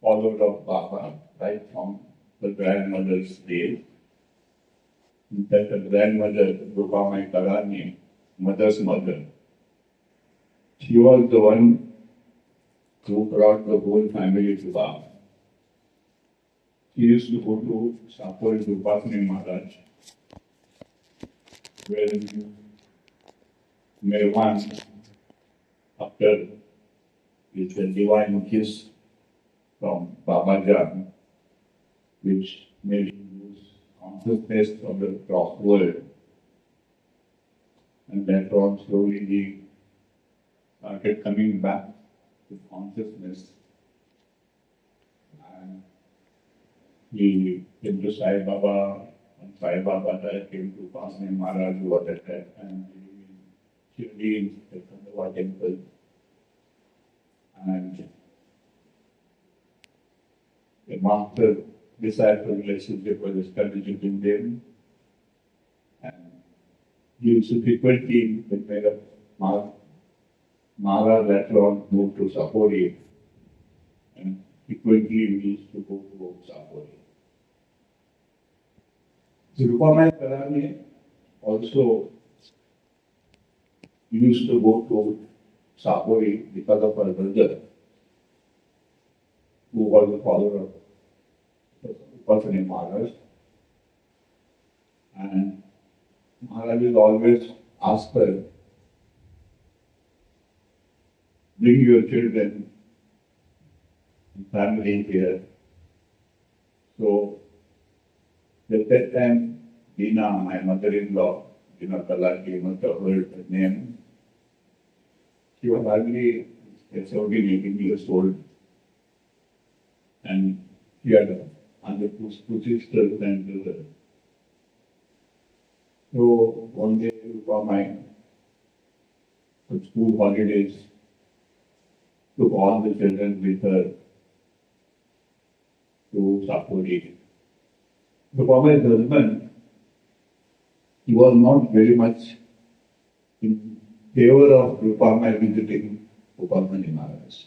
followed of Baba right from the grandmother's days. That the grandmother, Rupamai Karani, mother's mother, she was the one who brought the whole family to Baba. She used to go to Sapor Rupasni Maharaj, where Meherabad, after it's a divine kiss from Baba Jan, which made him lose consciousness of the cross world. And later on, slowly he started coming back to consciousness. And he came to Sai Baba, and Sai Baba came to Pasni Maharaj, who was at that time Shridhar Kelkar temple. And a master-disciple relationship was established between them. And he used to frequently, when Maharaj later on moved to Sapori, and frequently we used to go to Sapori. So Rupamai Karani also used to go to Sapori because of her brother, who was the follower of Upasani Maharaj. And Maharaj will always ask her, bring your children and family here. So at that time, Dina, my mother-in-law, Dina Talaki, must have heard her name. She was hardly 17, 18 years old. And she had other two sisters and brothers. So one day, Rupamai, for school holidays, took all the children with her to Sapori. Rupamai's husband, he was not very much in favor of Rupamai visiting Upasani Maharaj.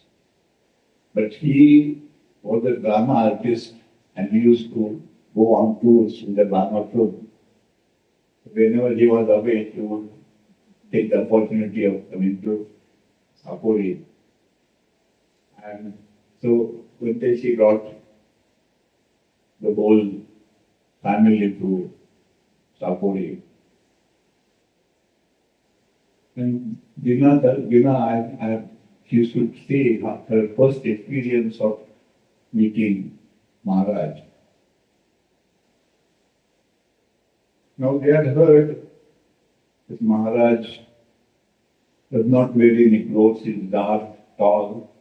But he was a drama artist and he used to go on tours in the drama troupe. Whenever he was away, he would take the opportunity of coming to Sapori. And so one day she brought the whole family to Sapori. And Dina, she used to say her first experience of meeting Maharaj. Now they had heard that Maharaj does not wear any clothes, he is dark, tall,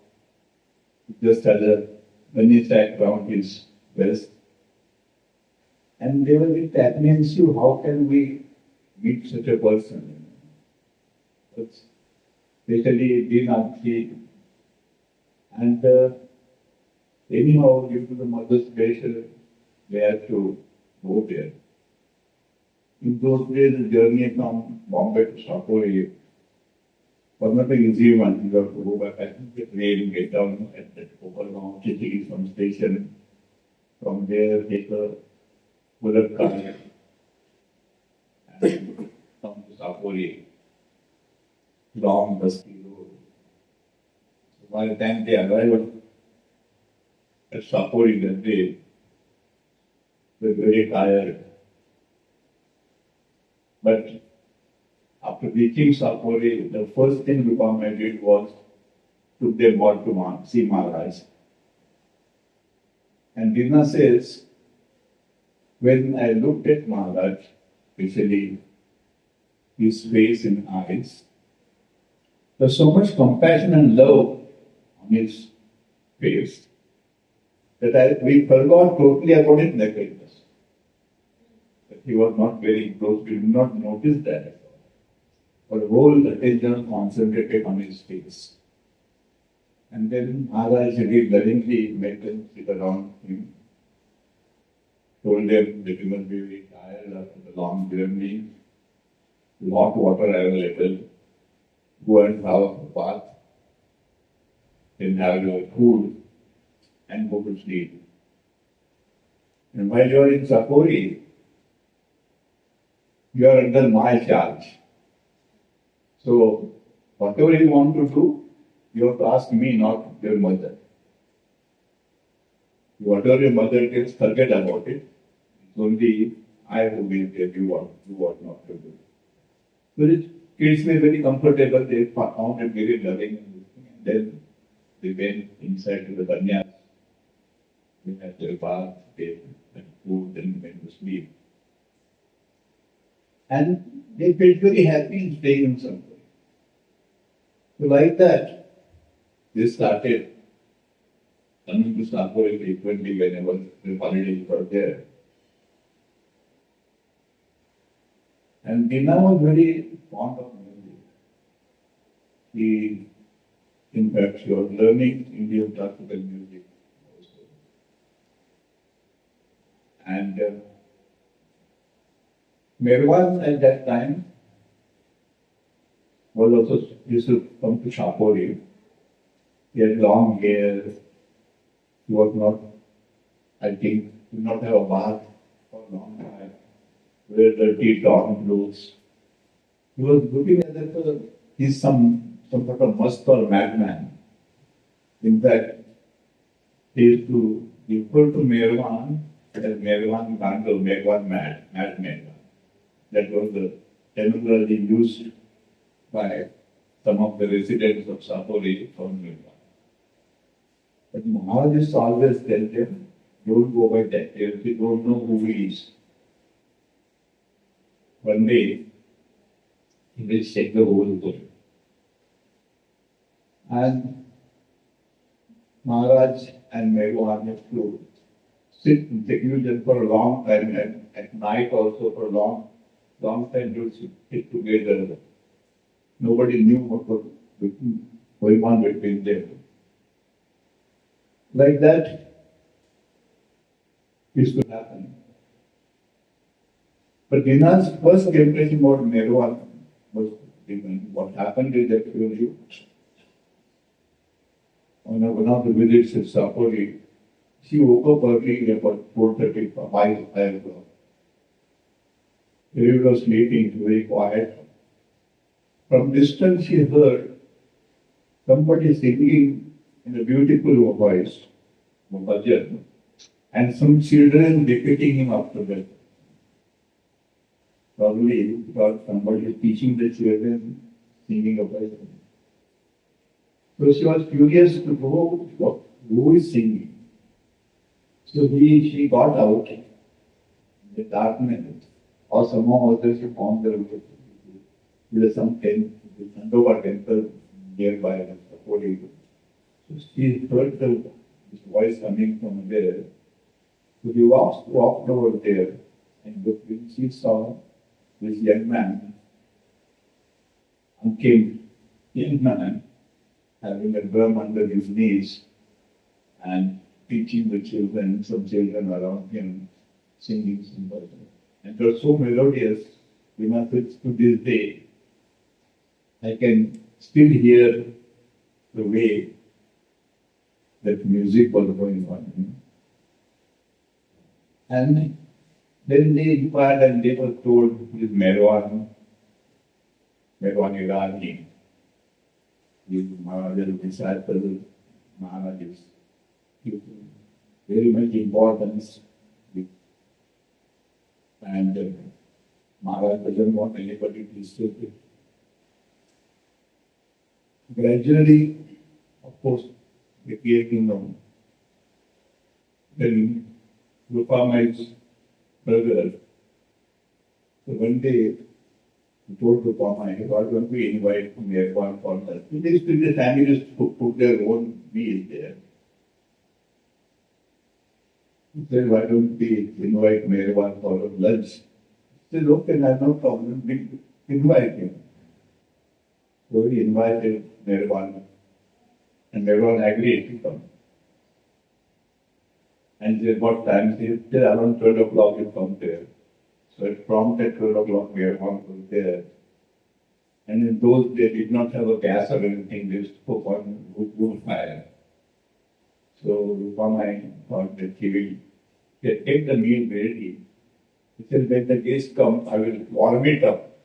just has a bunny sack around his waist. And they were a bit apprehensive, how can we meet such a person? Especially Dina, and anyhow, due to the mother's pressure, they had to go there. In those days, the journey from Bombay to Sapori was not an easy one. You have to go back at the train, get down at the Kopargaon, Chichigi from station. From there, take a bullet car and come to Sapori. Long, dusty road. So by the time they arrived at Sapori that day, they were very tired. But after reaching Sapori, the first thing Rupamai did was took them all to see Maharaj. And Dina says, when I looked at Maharaj, especially his face and eyes, there's so much compassion and love on his face that we forgot totally about his nakedness. But he was not very close, we did not notice that at all. But whole attention concentrated on his face. And then Maharaj very lovingly made them sit around him, told them that he must be very tired after the long journey, hot water available, go and have a bath, then have your food, and go to sleep. And while you are in Sapori, you are under my charge. So, whatever you want to do, you have to ask me, not your mother. Whatever your mother tells, forget about it. It's only I who will tell you what not to do. So the kids were very comfortable. They found it very loving. And then they went inside to the banyas. They had their bath, they had food, and went to sleep. And they felt very happy in staying in Sapori. So like that, they started coming to Sapori frequently whenever the holidays were there. And Dina was very fond of music. In fact, she was learning Indian classical music also. And Meherabad at that time was also used to come to Sapori. He had long hair. He was not, I think, did not have a bath for a long time. Wear dirty torn clothes. He was looking as if he's some sort of must or madman. In fact, he used to refer to Meherabad as Meherabad Gandal, Meherabad madman. That was the terminology used by some of the residents of Sapori from Meherabad. But Maharaj always tell them, don't go by that. They don't know who he is. One day, he will check the whole world. And Maharaj and Meherabad have to sit in seclusion for a long time, and at night also for a long time to sit together. Nobody knew what was going on between them. Like that used to happen. But Dina's first impression about Meherabad was different. What happened is actually on one of the visits in Sapori, she woke up early about 4:30, 5 o'clock. Everyone was sleeping, very quiet. From distance she heard somebody singing in a beautiful voice, bhajan, and some children repeating him after that. Probably because somebody is teaching the children singing a bhajan. So she was curious to know who is singing. So she got out in the darkness, or somehow or other she found her way. There was some Sandoba temple nearby the Sapori. So she heard this voice coming from there. So she walked over there, and when she saw this young man, unkempt young man, having a drum under his knees and teaching the children, some children around him, singing some bhajan. And it was so melodious, to this day, I can still hear the way that music was going on. And then they inquired and they were told this Meherabad Irani, this Maharaj's disciple, Maharaj's very much importance. And Maharaj doesn't want anybody to disturb it. Gradually, of course, they came to know. Then Rupamai's brother, so one day he told Rupamai, why don't we invite Meherabad for that? The families put their own meal there. He said, why don't we invite Meherabad for lunch? He said, okay, I have no problem, we invite him. So he invited Meherabad, and Meherabad agreed to come. And he said, what time? He said, around 12 o'clock you come there. So at prompt at 12 o'clock Meherabad was there. And in those days, they did not have a gas or anything, they used to cook on wood fire. So Rupamai thought that he will take the meal ready. He said, when the guests come, I will warm it up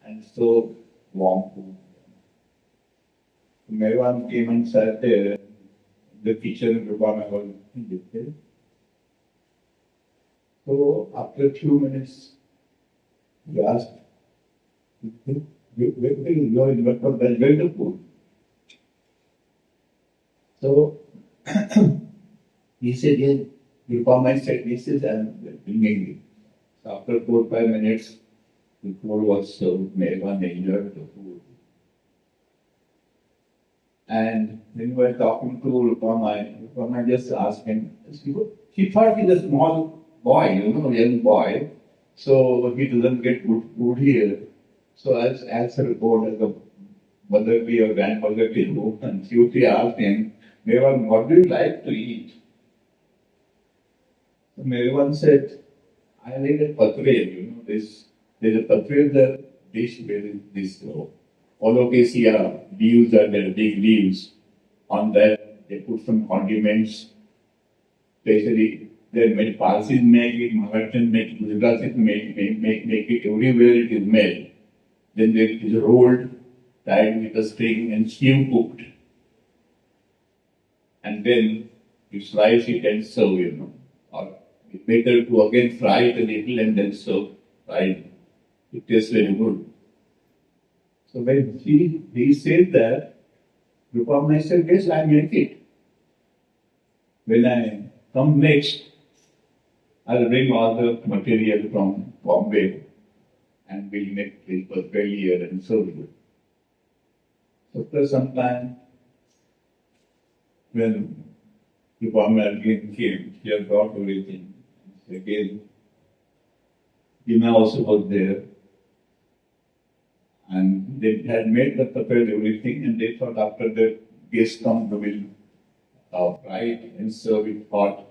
and so warm food. Meherabad came and sat there in the kitchen. Rupamai was there. So after a few minutes, he asked, where is your inverter? Where is the food? So he said, yes, Rupamai said, this is and bringing it. So after 4 or 5 minutes, the food was served. Meherabad enjoyed the food. And when we were talking to Rupamai just asked him, she thought he's a small boy, young boy, so he doesn't get good food here. So as her board, as a motherly or grandmotherly role, and she asked him, Meherabad, what do you like to eat? So Meherabad said, I like a patrel, there's a patrel, the dish where this alocasia leaves are there, big leaves. On that, they put some condiments, especially there many Parsis make it, Marathans make it, Gujaratis make it, everywhere it is made. Then it is rolled, tied with a string and steam cooked. And then you slice it and serve, Or it's better to again fry it a little and then serve fried. It tastes very good. So when he said that, Rupamai said, yes, I make it. When I come next, I'll bring all the material from Bombay and we'll make this patrel here and serve it. So after some time, when Rupamai again came, she had brought everything. Again, Dina also was there. And they had made the patrel everything, and they thought after the guests come, they will fry it and serve it hot.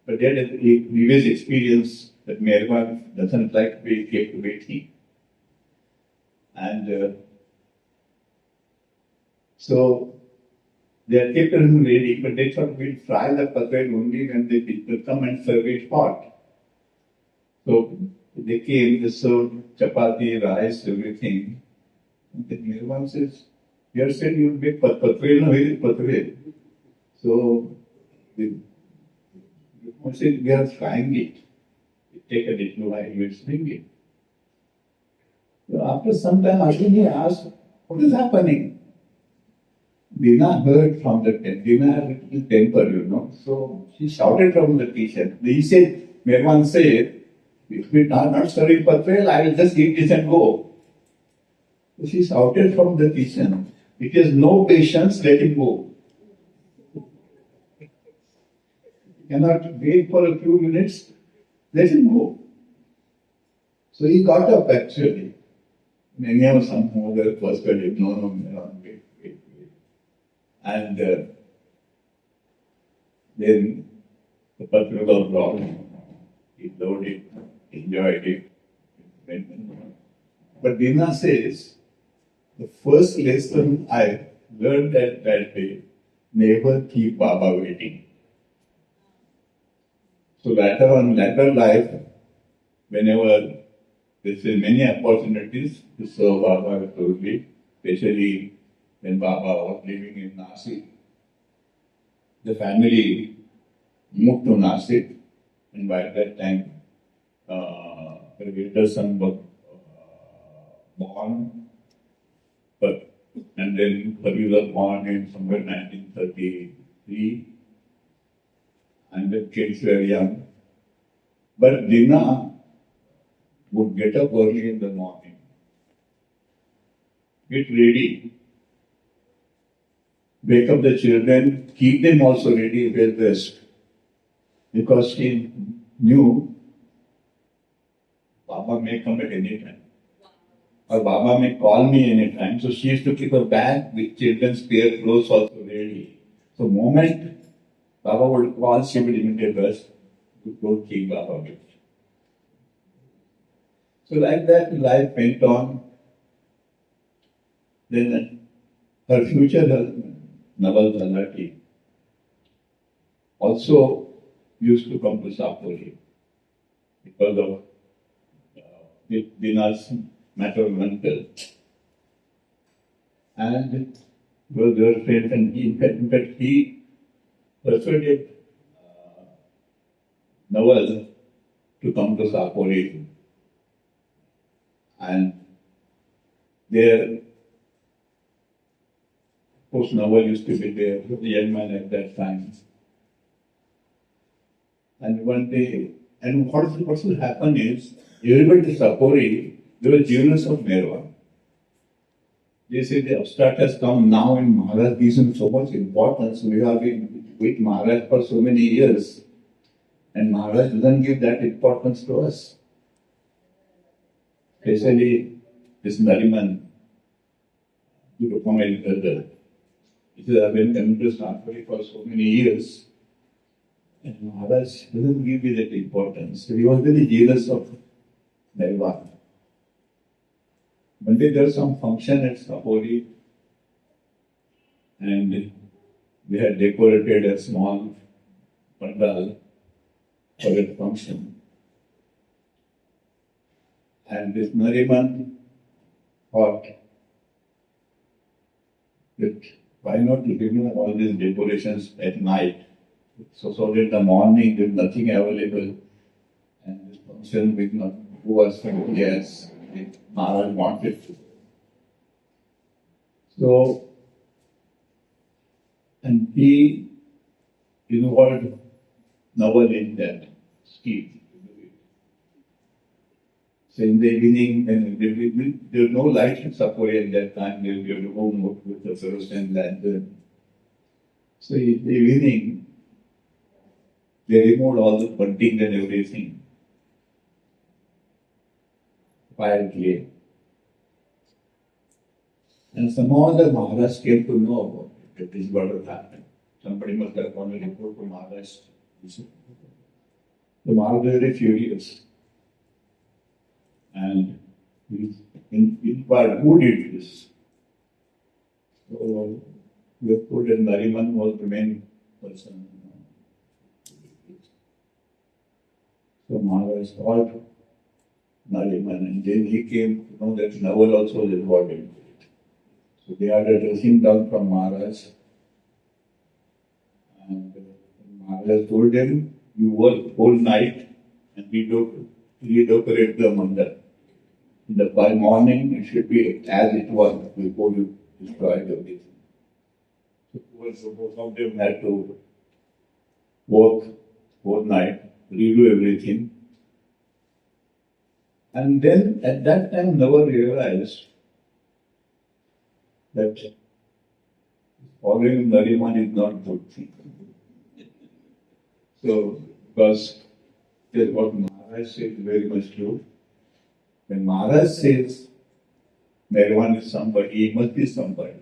But they had a previous experience that Meherabad doesn't like to be kept waiting. And so they had kept everything ready, but they thought we'll fry the patrel only when the people come and serve it hot. So they came, they served chapati, rice, everything. And then Meherabad says, you have said you will make patrel, no, where is patrel? So they said, we are frying it. It take a little while, we will bring it. So after some time, again he asked, what is happening? Dina heard from the tent. Dina had a little temper, So she shouted from the kitchen. He said, Meherabad said, if we are not serving patrel, I will just eat this and go. So she shouted from the kitchen, it is no patience, let him go. You cannot wait for a few minutes, let him go. So he got up actually. Many of some other persuaded, no, wait. And then the patrel was brought. He loved it, enjoyed it. But Dina says, the first lesson I learned that day, never keep Baba waiting. So later on, later life, whenever there's many opportunities to serve Baba closely, especially when Baba was living in Nasik, the family moved to Nasik. And by that time, the greater son was born, and then Kavi was born in somewhere 1933, and the kids were young. But Dina would get up early in the morning, get ready, wake up the children, keep them also ready, well dressed. Because she knew Baba may come at any time. Or Baba may call me any time. So she used to keep a bag with children's spare clothes also ready. So moment Baba would call, she would immediately rush to go keep Baba with. So like that life went on. Then her future husband, Nawal Zalati, also used to come to Sapori because of Dina's maternal uncle. And was their friend, and in fact, he persuaded Nawal to come to Sapori. And there, of course, Nawal used to be there, the young man at that time. And one day, and what will happen is, everybody in Sapori, they were jealous of Meherabad. They say the upstart has come now and Maharaj gives him so much importance. We have been with Maharaj for so many years. And Maharaj doesn't give that importance to us. Especially this Nariman, the Rupamayil elder. He says, I've been coming to Stanford for so many years. And Maharaj doesn't give me that importance. So he was very jealous of Meherabad. One day there was some function at Sapori, and they had decorated a small pandal for that function. And this Nariman thought that why not to give all these decorations at night? So that in the morning there's nothing available, and this function will not go as yes. Maharaj wanted to. So, and he involved Nawal in that scheme. So in the evening, and there were no lights in Sapori at that time, they were to home with the fluorescent lantern. So in the evening, they removed all the bunting and everything. Quietly. And somehow the Maharaj came to know about it, that this is what will happen. Somebody must have gone to report to Maharaj. The Maharaj was very furious. And he inquired, who did this? So we have put in Nariman was the main person. So Maharaj called Nariman, and then he came to know that Nawal also was involved in it. So they had a dressing down from Maharaj, and Maharaj told him, you work whole night and redecorate the mandal. By morning it should be as it was before you destroyed everything. So both of them had to work whole night, redo everything. And then at that time, Nawal realized that following Nariman is not a good thing. So, because what Maharaj said is very much true. When Maharaj says Meherabad is somebody, he must be somebody.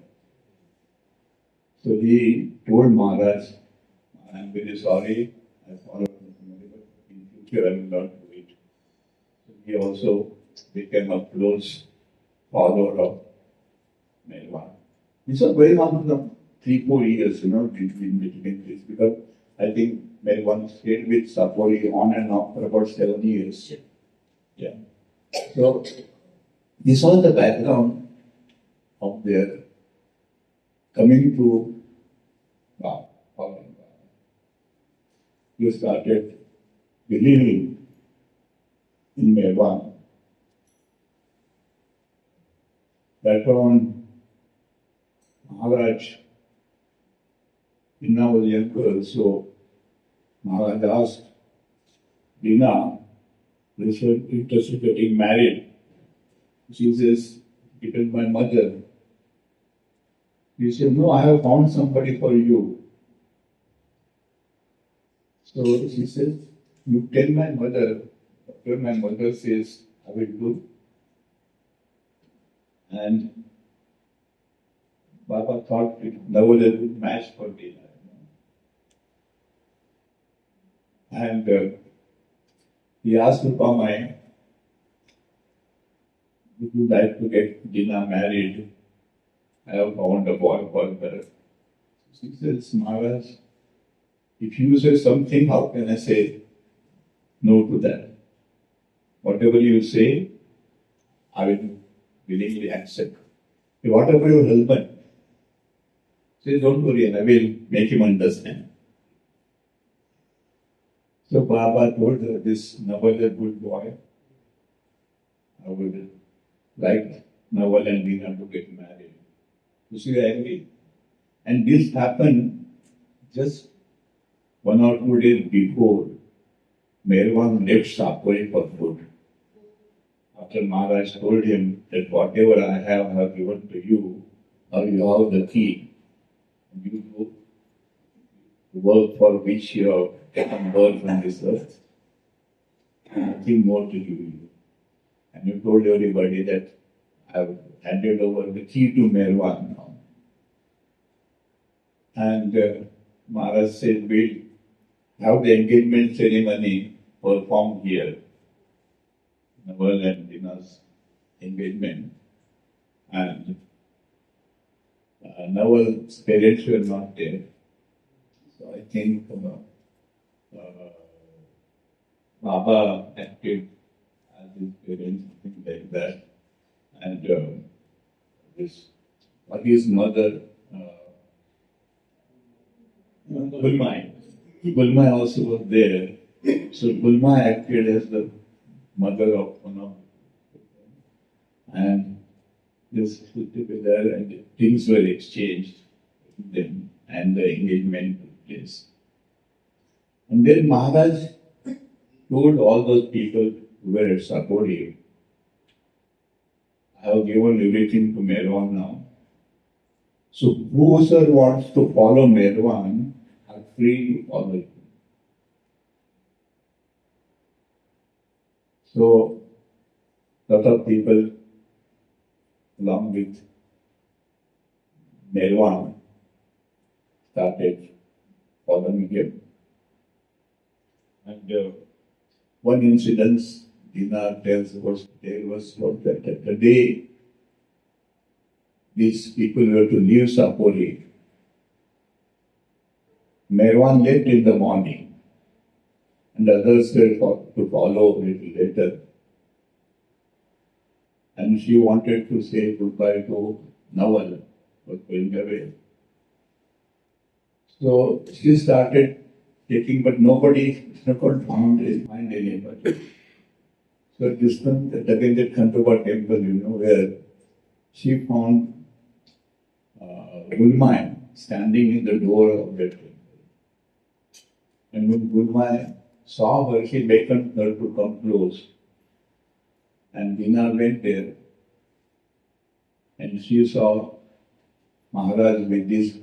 So he told Maharaj, I am very sorry, I followed Meherabad, but in future I will not do it. He also became a close follower of Meherabad. This was going on for 3-4 years, between this, because I think Meherabad stayed with Sapori on and off for about 7 years. Yeah. So this was the background of their coming to Baba. You started believing in Meherabad. Later on, Maharaj, Dina was young girl, so Maharaj asked Dina, is she interested in getting married? She says, it is my mother. He said, no, I have found somebody for you. So she says, you tell my mother, after my mother says, I will do. And Baba thought it Nawal a good match for Dina. And he asked Rupamai, would you like to get Dina married? I have found a boy for her. She says, Maharaj, If you say something, how can I say no to that? Whatever you say, I will willingly accept. Whatever your husband says, don't worry, I will make him understand. So Baba told her, this Nawal a good boy. I would like Nawal and Dina to get married. So she agreed. And this happened just 1 or 2 days before Meherabad left Sapori for good. After Maharaj told him that whatever I have given to you, now you have the key. You do the work for which you have taken birth on this earth. Nothing more to give you. And you told everybody that I have handed over the key to Meherabad now. And Maharaj said, we'll have the engagement ceremony performed here. Nawal and Dina's engagement. And Nawal's parents were not there. So I think Baba acted as his parents, something like that. And his mother, Gulmai also was there. So Gulmai acted as the mother of one of and this put together and things were exchanged then and the engagement took place. And then Maharaj told all those people who were supportive, I have given everything to Meherabad now. So whoever wants to follow Meherabad are free to follow it. So lot of people along with Meherabad started following him. And one incident Dina tells was that the day these people were to leave Sapori, Meherabad left in the morning and others were to follow a little later. And she wanted to say goodbye to Nawal, was going away. So she started taking, but nobody could find anybody. So distant again that Khantoba temple, where she found Gulmai standing in the door of that temple. And when Gulmai saw her, he beckoned her to come close. And Dina went there. And she saw Maharaj with these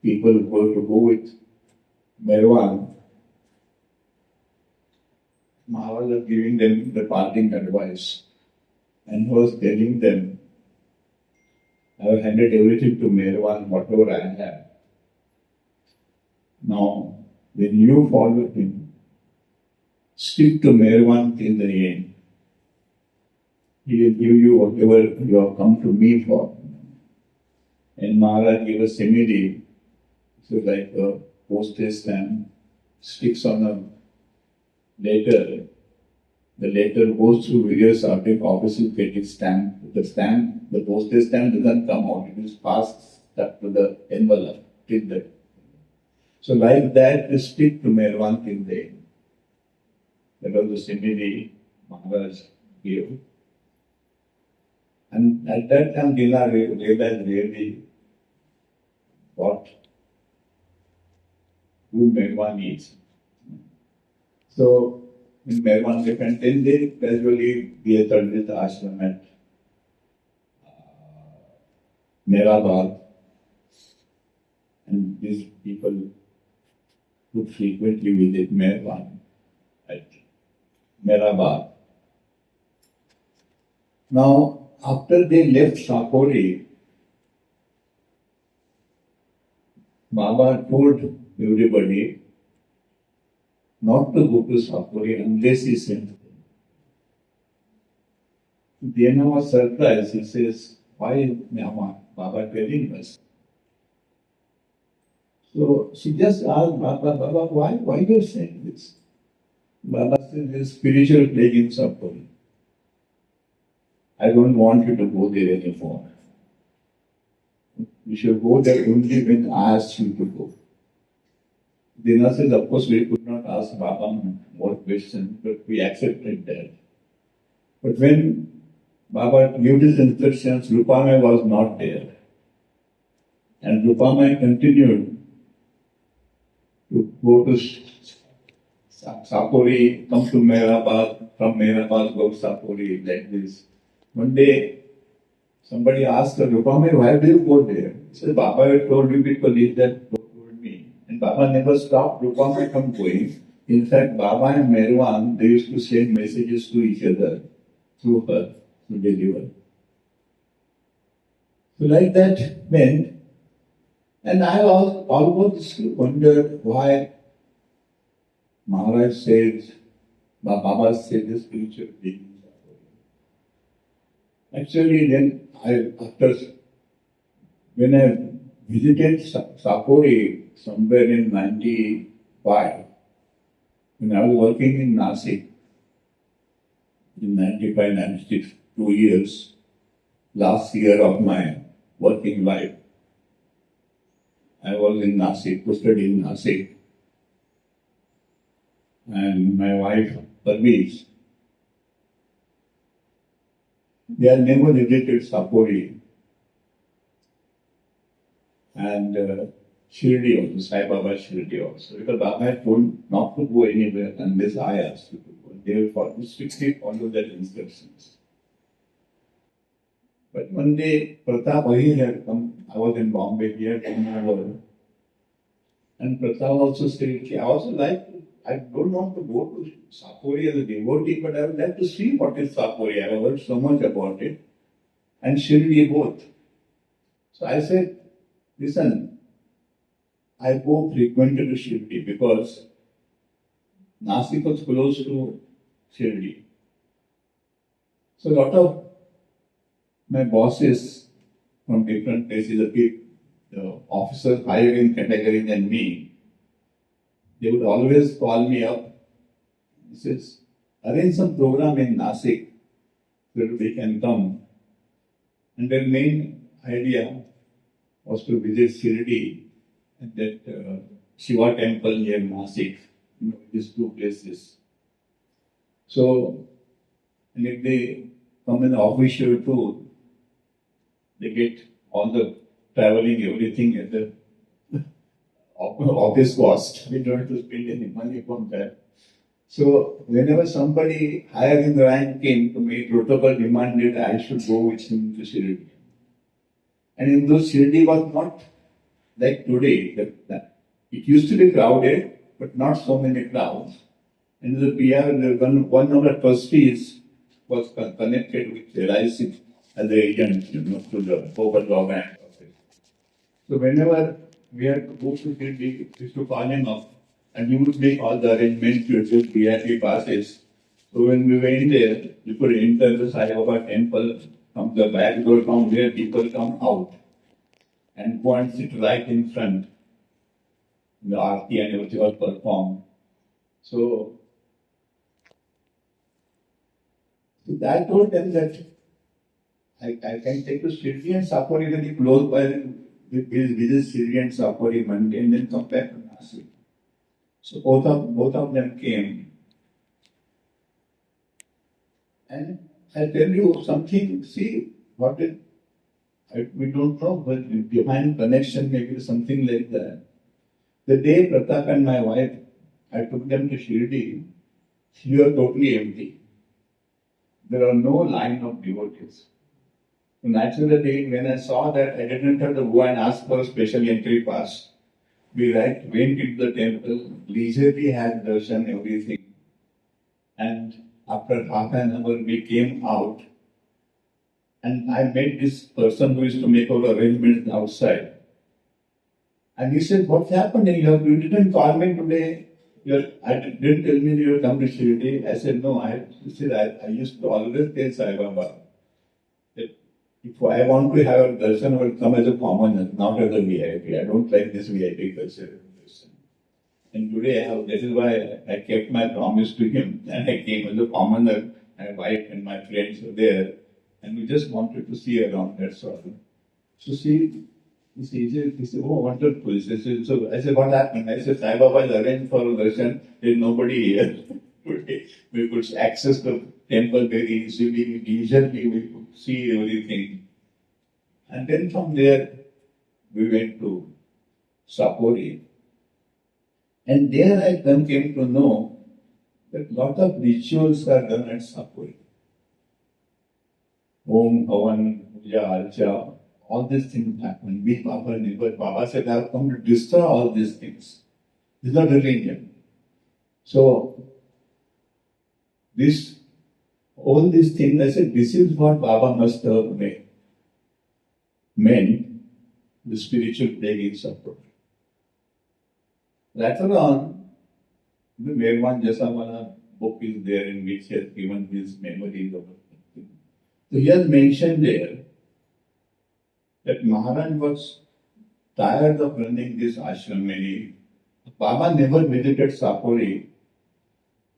people who were to go with Meherabad. Maharaj was giving them the parting advice and was telling them, I have handed everything to Meherabad, whatever I have. Now, when you follow him, stick to Meherabad till the end. He will give you whatever you have come to me for. And Maharaj gave a simile. So like a postage stamp sticks on a letter. The letter goes through various object offices, get it stamped. The postage stamp doesn't come out. It is passed stuck to the envelope till the. So like that, you stick to Meherabad till the end. That was the simile Maharaj gave. And at that time, Dina realized really what who Meherabad is. So in Meherabad, they can 10 days gradually we attended the ashram at Meherabad. And these people would frequently visit Meherabad at Meherabad. Now, after they left Sapori, Baba told everybody not to go to Sapori unless he sent them. Dina was surprised. He says, why is Baba telling us? So she just asked Baba, Baba, why you saying this? Baba said, this spiritual plague in suffering. I don't want you to go there anymore. You should go there only when I ask you to go. Dina says, of course, we could not ask Baba more questions, but we accepted that. But when Baba gave his instructions, Rupamai was not there. And Rupamai continued to go to Sapori, come to Meherabad, from Meherabad go to Sapori, like this. One day, somebody asked her, Rupamai, why do you go there? She said, Baba had told you because that told me. And Baba never stopped Rupamai from going. In fact, Baba and Merwan, they used to send messages to each other through her to deliver. So like that went. And I always wondered why Maharaj says, Baba said this spiritual being. Actually, then when I visited Sapori somewhere in 95, when I was working in Nasik, in 95, 96, 2 years, last year of my working life, I was in Nasik, posted in Nasik, and my wife, Parveez, they had never visited Sapori and Shirdi also, Sai Baba Shirdi also, because Baba had told not to go anywhere unless I asked you to go. They will strictly follow their instructions. But one day, Pratap Ahi had come, I was in Bombay, he had come over. And Pratap also said, I also I don't want to go to Sapori as a devotee, but I would like to see what is Sapori. I have heard so much about it. And Shirdi both. So I said, listen, I go frequently to Shirdi because Nasik was close to Shirdi. So a lot of my bosses from different places, the officers higher in category than me, they would always call me up. He says, arrange some program in Nasik so that we can come. And their main idea was to visit Shirdi and that Shiva temple near Nasik, these two places. So, and if they come in the official tour, they get all the traveling, everything at the office cost. We don't have to spend any money upon that. So, whenever somebody higher in the rank came to me, protocol demanded I should go with him to Shirdi. And in those Shirdi was not like today. It used to be crowded, but not so many crowds. And the PR, one of the trustees was connected with LIC as the agent, to the overall bank office. So whenever we had to go to Shirdi, we used to call him up, and he would make all the arrangements to get VIP passes. So when we went there, you could enter the Sai Baba temple from the back door, from where people come out and go and sit right in front. The Aarti and everything was performed. So I told them that I can take to Shirdi and Sapori very close by, visit Shirdi and Sapori Monday and then come back to Nasik. So both of them came. And I tell you something, see, we don't know, but behind connection maybe something like that. The day Pratap and my wife, I took them to Shirdi, we were totally empty. There are no line of devotees. So naturally, when I saw that, I didn't have to go and ask for a special entry pass. We went into the temple, leisurely had darshan, everything. And after half an hour, we came out. And I met this person who used to make our arrangements outside. And he said, what's happening? You didn't call me today. Didn't tell me you come to Shirdi. I said, no. I used to always tell Sai Baba that If I want to have a darshan, I will come as a commoner, not as a VIP. I don't like this VIP culture. And today that is why I kept my promise to him and I came as a commoner. My wife and my friends were there and we just wanted to see around, that's all. So see, he said, oh, wonderful. He said, so I said, what happened? I said, Sai Baba is arranged for darshan. There is nobody here. Today we could access the temple very easily, leisurely, we could see everything. And then from there, we went to Sapori. And there I came to know that lot of rituals are done at Sapori. Om, Havan, Puja, Archa, all these things happen. We, Baba, never. Baba said, I have come to destroy all these things. This is not religion. So, all these things, I said, this is what Baba must have meant, the spiritual plague in Sapori. Later on, the Meherabad Jasamana book is there in which he has given his memories of it. So he has mentioned there that Maharaj was tired of running this ashram. Baba never visited Sapori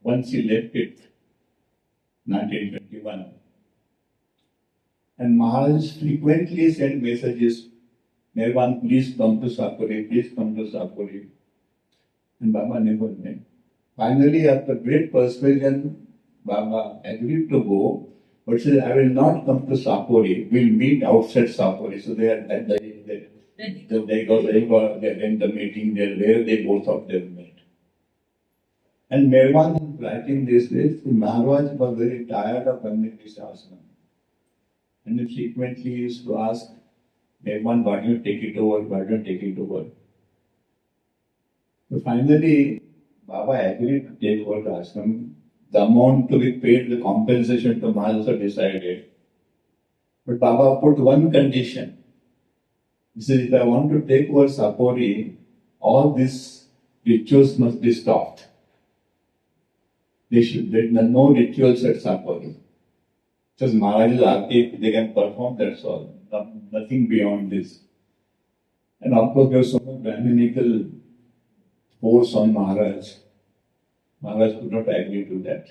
once he left it, 1921. And Maharaj frequently sent messages, Meherabad, please come to Sapori, please come to Sapori. And Baba never went. Finally, after great persuasion, Baba agreed to go, but said, I will not come to Sapori. We'll meet outside Sapori. So they got in the meeting there where they both of them met. And Meherabad writing this, Maharaj was very tired of running this ashram. And he frequently used to ask, Meherabad, why don't you take it over? Why don't you take it over? So finally, Baba agreed to take over the ashram. The amount to be paid, the compensation to Maharaj also decided. But Baba put one condition. He said, if I want to take over Sapori, all these rituals must be stopped. There are no rituals at Sapori. Just Maharaj's Aarti, they can perform, that's all. Nothing beyond this. And of course, there was so much Brahminical force on Maharaj. Maharaj could not agree to that.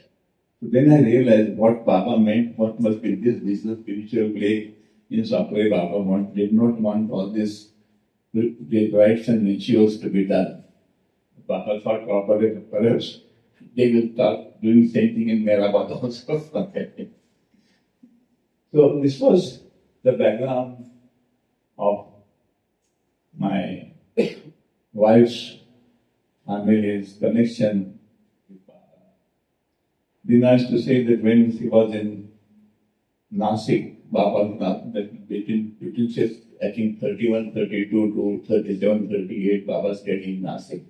So then I realized what Baba meant, what must be this spiritual play in Sapori. Baba did not want all these rites and rituals to be done. Baba thought perhaps they will start doing the same thing in Meherabad also. So this was the background of my wife's family's connection with Baba. Dina used to say that when she was in Nasik, Baba, between I think 31, 32 to 37, 38, Baba stayed in Nasik.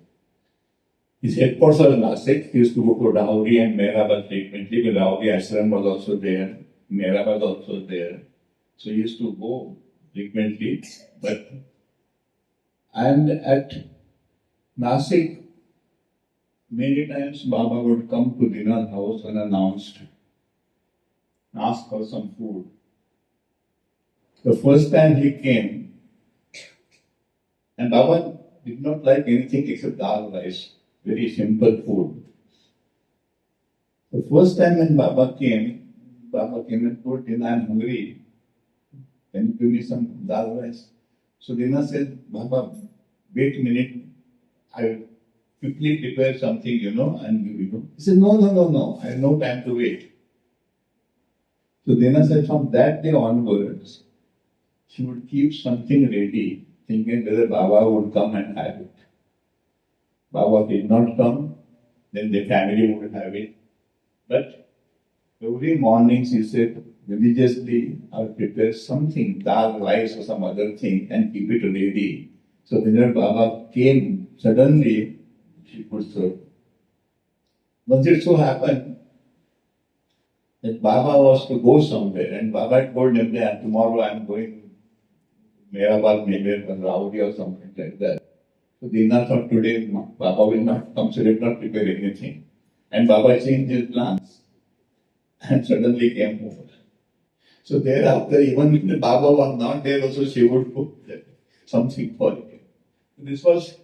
His headquarters was in Nasik. He used to go to Rauri and Meherabad frequently, but Rauri ashram was also there. Meherabad also there. So he used to go frequently. And at Nasik, many times Baba would come to Dina's house unannounced, ask for some food. The first time he came, and Baba did not like anything except dal rice, very simple food. The first time when Baba came and told Dina, I'm hungry. Can you give me some dal rice? So Dina said, Baba, wait a minute, I will quickly prepare something, and give you. He said, no, I have no time to wait. So Dina said, from that day onwards, she would keep something ready, thinking whether Baba would come and have it. Baba did not come, then the family would have it. But every morning, she said, religiously, I will prepare something, dal, rice or some other thing, and keep it ready. So whenever Baba came, suddenly, she could serve. Once it so happened that Baba was to go somewhere, and Baba told him that tomorrow I am going to Meherabad, maybe Rauri or something like that. So Dina thought today Baba will not come, so did not prepare anything. And Baba changed his plans and suddenly came over. So thereafter, even if the Baba was not there, also she would cook something for him. This was,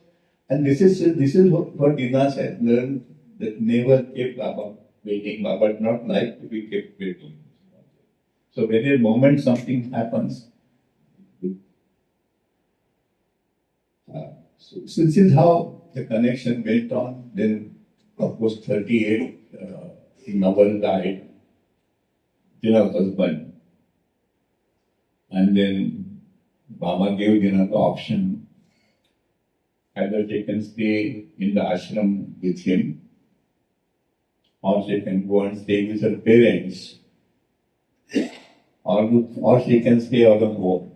and this is what Dina said, learn that never keep Baba waiting. Baba did not like to be kept waiting. So when a moment something happens, so this is how the connection went on. Then, of course, 38, Naval died, Dina's husband. And then Baba gave Dina the option either they can stay in the ashram with him or she can go and stay with her parents or she can stay out of home.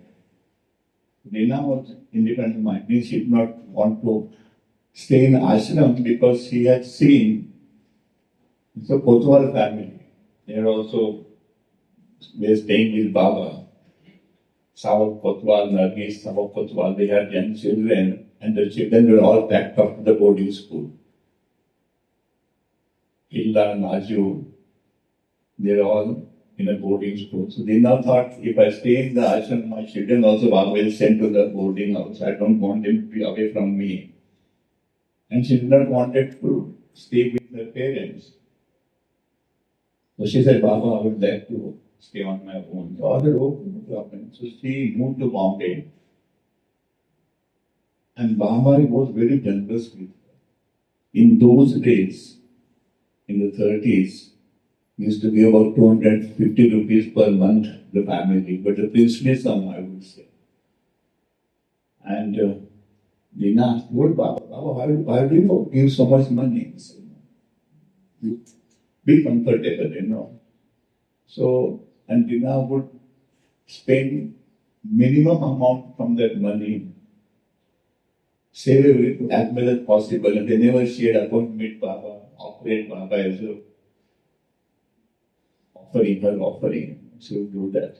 Dina was independent minded. She did not want to stay in ashram because she had seen it's a Kotwal family. They are also staying with Baba. Savak Kotwal, Nargis, Savak Kotwal, they had young children and the children were all packed up to the boarding school. Illa, Naju, they're all in a boarding school. So they now thought, if I stay in the ashram, my children also Baba will send to the boarding house. I don't want them to be away from me. And she did not want to stay with her parents. So she said, Baba, I would like to stay on my own. So other no problem. So she moved to Bombay. And Baba was very generous with her. In those days, in the 30s, used to be about 250 rupees per month, the family, but the princely sum, I would say. And Dina asked, what Baba, why do you give so much money? He said, be comfortable. So, and Dina would spend minimum amount from that money, save everything as much as possible, and they never shared account with Baba, operate Baba as a offering. She would do that.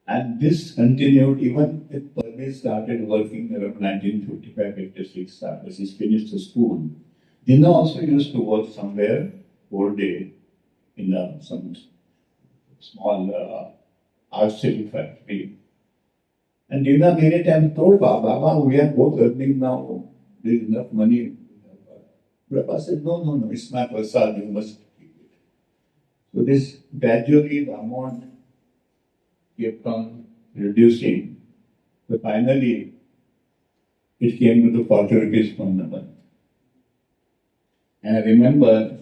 And this continued even with Parvez started working around 1955-56, after she finished the school. Dina also used to work somewhere whole day in some small archery factory. And Dina many times told Baba, we are both earning now, there is enough money. Baba said, no, it's my prasad, you must keep it. So this gradually the amount kept on reducing. So finally, it came to the 40 rupees per month. And I remember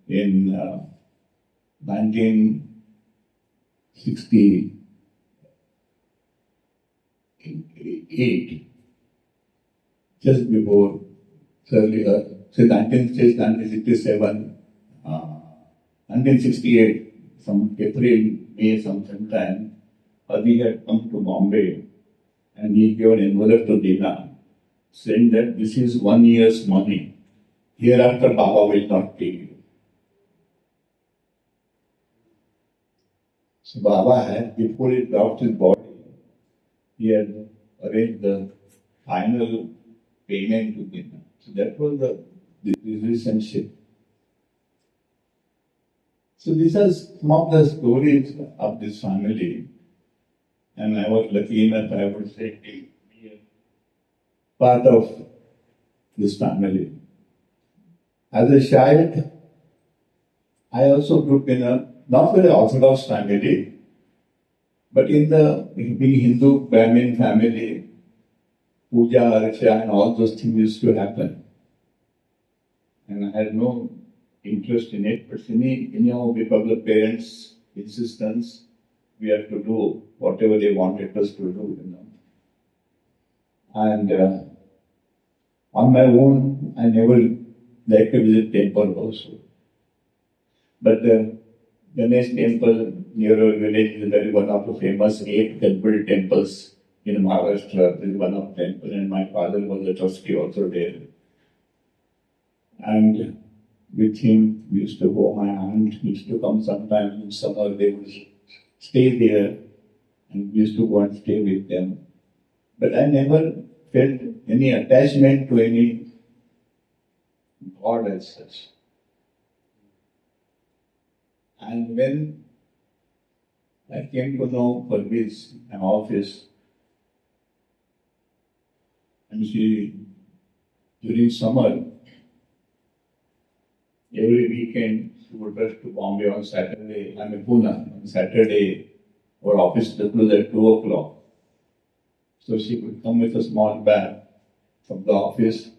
in 1968, just before, say 1967, 1968, some April, May, sometime, Adi had come to Bombay and he gave an envelope to Dina saying that this is 1 year's money. Hereafter, Baba will not pay you. So Baba had, before he dropped his body, he had arranged the final payment to Dina. So that was the relationship. So these are some of the stories of this family. And I was lucky enough, I would say, to be a part of this family. As a child, I also grew up in a not very orthodox family, but in the being Hindu Brahmin family, puja, archa, and all those things used to happen. And I had no interest in it, but anyhow, because of the parents' insistence, we had to do whatever they wanted us to do. And on my own, I never liked to visit temple also. But the Ganesh temple near our village is one of the famous 8 temple temples in Maharashtra. This is one of them, and my father was a trustee also there. And with him, we used to go, my aunt used to come sometimes in summer, they would stay there, and we used to go and stay with them. But I never felt any attachment to any God as such. And when I came to know for this, an office, and she, during summer, every weekend, she would rush to Bombay on Saturday, Pune, on Saturday, our office closed at 2 o'clock. So she would come with a small bag from the office,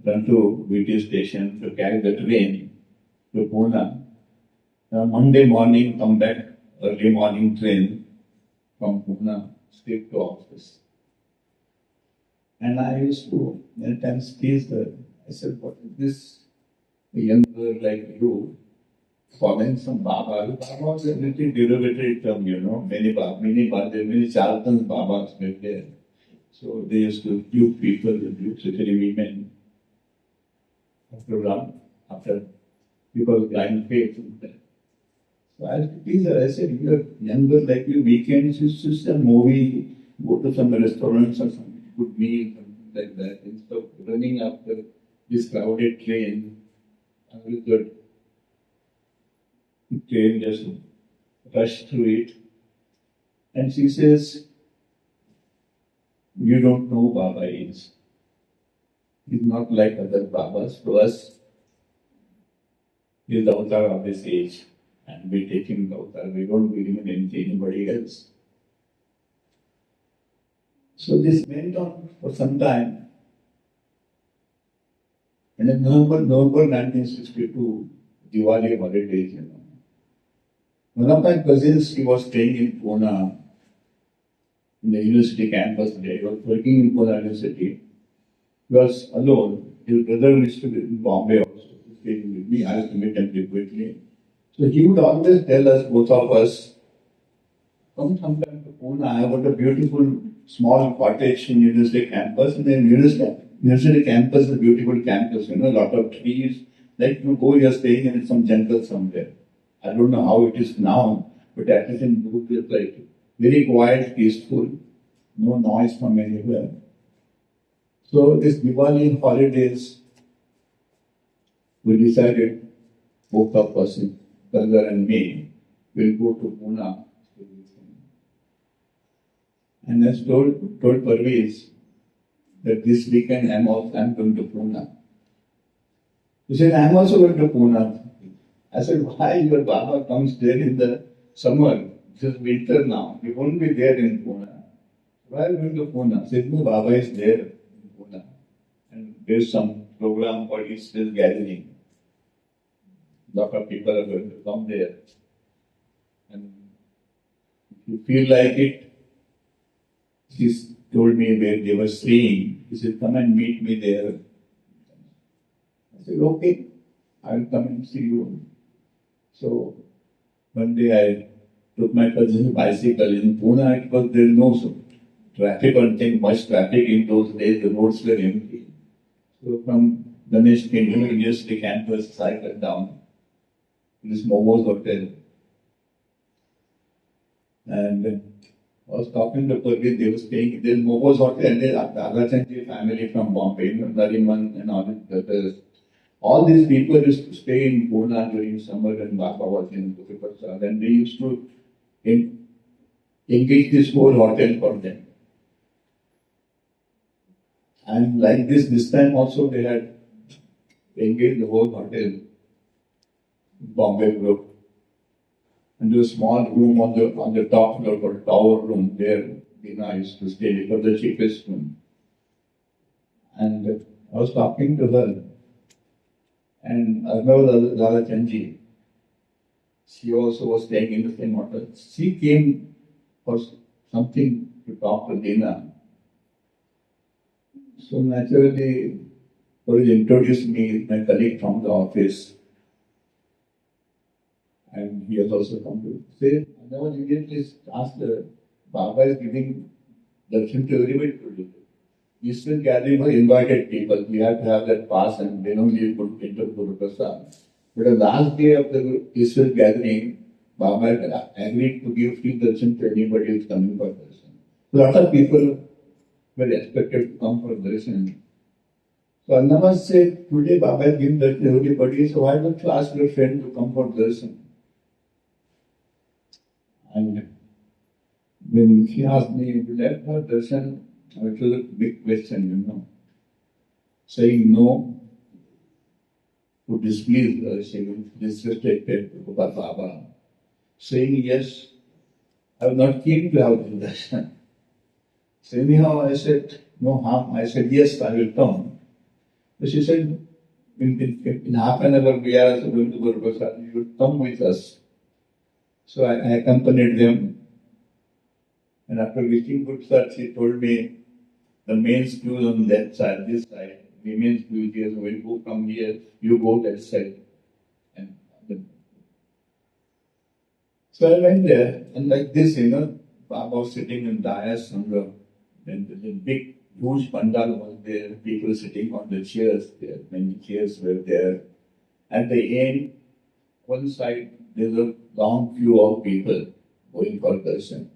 run to VT station to carry the train to Pune. Monday morning, come back, early morning train from Pune, straight to office. And I used to, many times, tease her. I said, what is this young girl like you following some Baba? Baba was a little derogatory term, many charlatans Babas were there. So they used to dupe people, especially women, after people's blind faith. So I teased her. I said, you're younger like you, weekends, you should see a movie, go to some restaurants or some good meal, something like that. Instead of running after this crowded train, I will get train just rush through it. And she says, you don't know Baba is. He's not like other Babas. To us, he's the avatar of this age. And we take him the avatar. We don't believe in anybody else. So this went on for some time. And in November 1962, Diwali holidays, one of my cousins, he was staying in Pune, in the university campus there. He was working in Pune University. He was alone. His brother used to be in Bombay also, staying with me. I used to meet him frequently. So he would always tell us, both of us, come sometime to Pune. I have got a beautiful small cottage in university campus. And then university campus is a beautiful campus, a lot of trees. Like you go, you're staying in some jungle somewhere. I don't know how it is now, but at least in those days, like very quiet, peaceful, no noise from anywhere. So this Diwali holidays, we decided, both of us, brother and me, will go to Pune. And I told Parvez that this weekend I'm going to Pune. He said, I'm also going to Pune. I said, why your Baba comes there in the summer? It is winter now. He won't be there in Pune. Why are you going to Pune? He said, no, Baba is there in Pune. And there's some program called Easter Gathering. Lot of people are going to come there. And if you feel like it, he told me where they were staying. He said, come and meet me there. I said, okay, I'll come and see you. So one day I took my cousin's bicycle in Pune. There was no traffic or much traffic in those days. The roads were empty. So from Ganesh University campus, cycled down to this Momos hotel. And I was talking to Parvez, they were staying, there's Momos hotel, and there's Agachanji family from Bombay, Nariman and all these brothers. All these people used to stay in Pune during summer and Baba was in Bukit, and they used to engage this whole hotel for them. And like this time also they had engaged the whole hotel, Bombay group. And there was a small room on the top floor called tower room. There Dina used to stay. It was the cheapest room. And I was talking to her. And Arnav Lala Chanji, she also was staying in the same hotel. She came for something to talk to Dina. So naturally, Parvez introduced me, my colleague from the office. And he has also come to say, I never immediately asked her, Baba is giving darshan to everybody to do. Eastern gathering was invited people. We had to have that pass and then only you could enter Guru Prasad. But the last day of the Eastern gathering, Baba agreed to give free darshan to anybody who is coming for darshan. So a lot of people were expected to come for darshan. So Annama said, today Baba is giving darshan to everybody, so why don't you ask your friend to come for darshan? And When she asked me to let her darshan, it was a big question. Saying no would displease her, she would disrespect Baba. Saying yes, I was not keen to have the darshan. So anyhow, I said, no harm. I said, yes, I will come. So she said, in half an hour we are also going to Guru Prasad, you will come with us. So I accompanied them. And after reaching Guru Prasad, she told me, the main school on that side, this side, women's school here, so when you come here, you go that side. And so I went there, and like this, Baba was sitting in dais on the big, huge pandal was there, people sitting on the chairs there, many chairs were there. At the end, one side, there's a long queue of people going for darshan.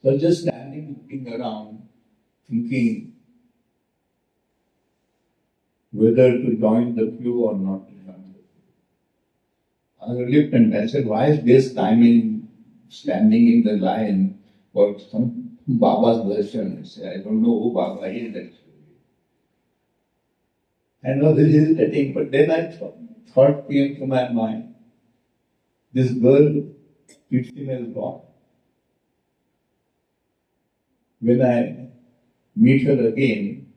So just standing, looking around, thinking whether to join the queue or not to join the queue. I looked and I said, why is this timing standing in the line for some Baba's darshan? I said, I don't know who Baba is actually. And I was hesitating, but then I thought came to my mind, this girl treats him as God. When I meet her again,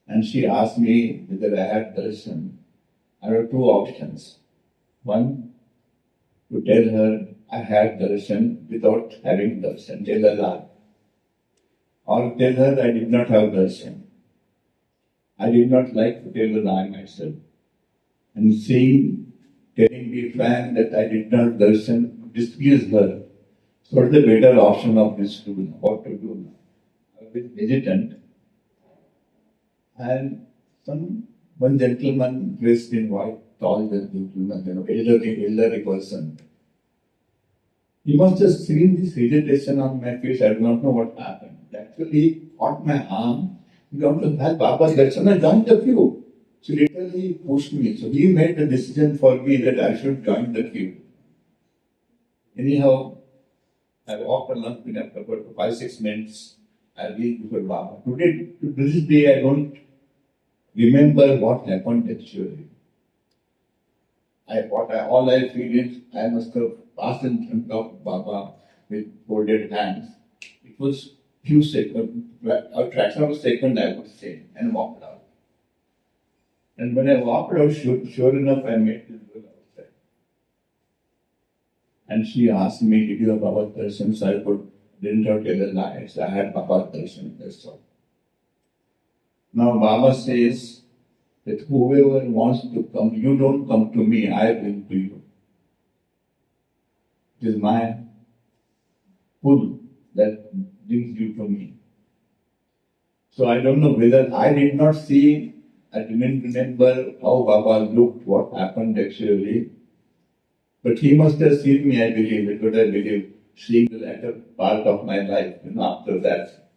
and she asked me whether I had darshan, I had two options. One, to tell her I had darshan without having darshan, tell a lie. Or tell her I did not have darshan. I did not like to tell a lie myself. And telling me frank that I did not darshan displeased her. So what's the better option of this two? What to do now? I was a bit hesitant. And one gentleman dressed in white, tall gentleman, elderly person. He must have seen this hesitation on my face. I do not know what happened. Actually, he caught my arm. He wanted to have Baba's darshan and joined the queue. So literally pushed me. So he made the decision for me that I should join the queue. Anyhow, I walked along with him for about 5-6 minutes. I reached before Baba. Today, to this day, I don't remember what happened actually. All I feel is I must have passed in front of Baba with folded hands. It was few seconds, a fraction of a second I would say, and walked out. And when I walked out, sure enough, I met this girl outside. And she asked me, did you have Baba's darshan? So I didn't have to tell her lies. I had Baba's darshan, that's all. Now Baba says that whoever wants to come, you don't come to me, I will to you. It is my pull that brings you to me. So I don't know whether I did not see, I didn't remember how Baba looked, what happened actually. But he must have seen me, I believe, because I believe, seeing the latter part of my life, after that.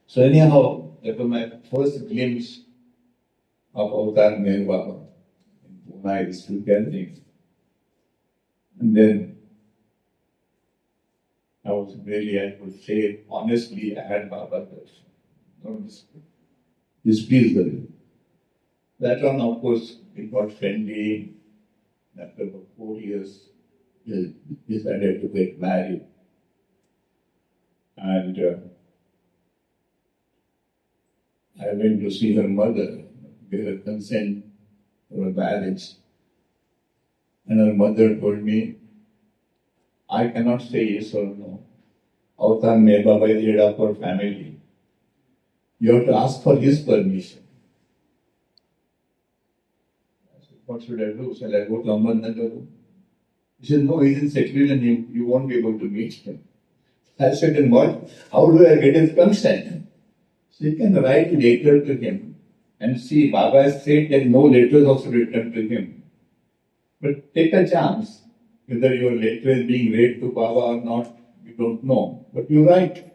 So anyhow, that was my first glimpse of Avatar Meherabad in Pune. I still gathering. And then I was really, I could say, honestly, I had Baba darshan. No displeased her. That one, of course, we got friendly. After about 4 years, we decided to get married. And I went to see her mother, give her consent for a marriage. And her mother told me, I cannot say yes or no. Avatar Meherabad is the head of our family. You have to ask for his permission. I said, what should I do? Shall I go to Ambarnagar? He said, no, he's in seclusion, you won't be able to meet him. I said, then what? How do I get his consent? So you can write a letter to him and see, Baba has said that no letter is also written to him. But take a chance. Whether your letter is being read to Baba or not, you don't know. But you write.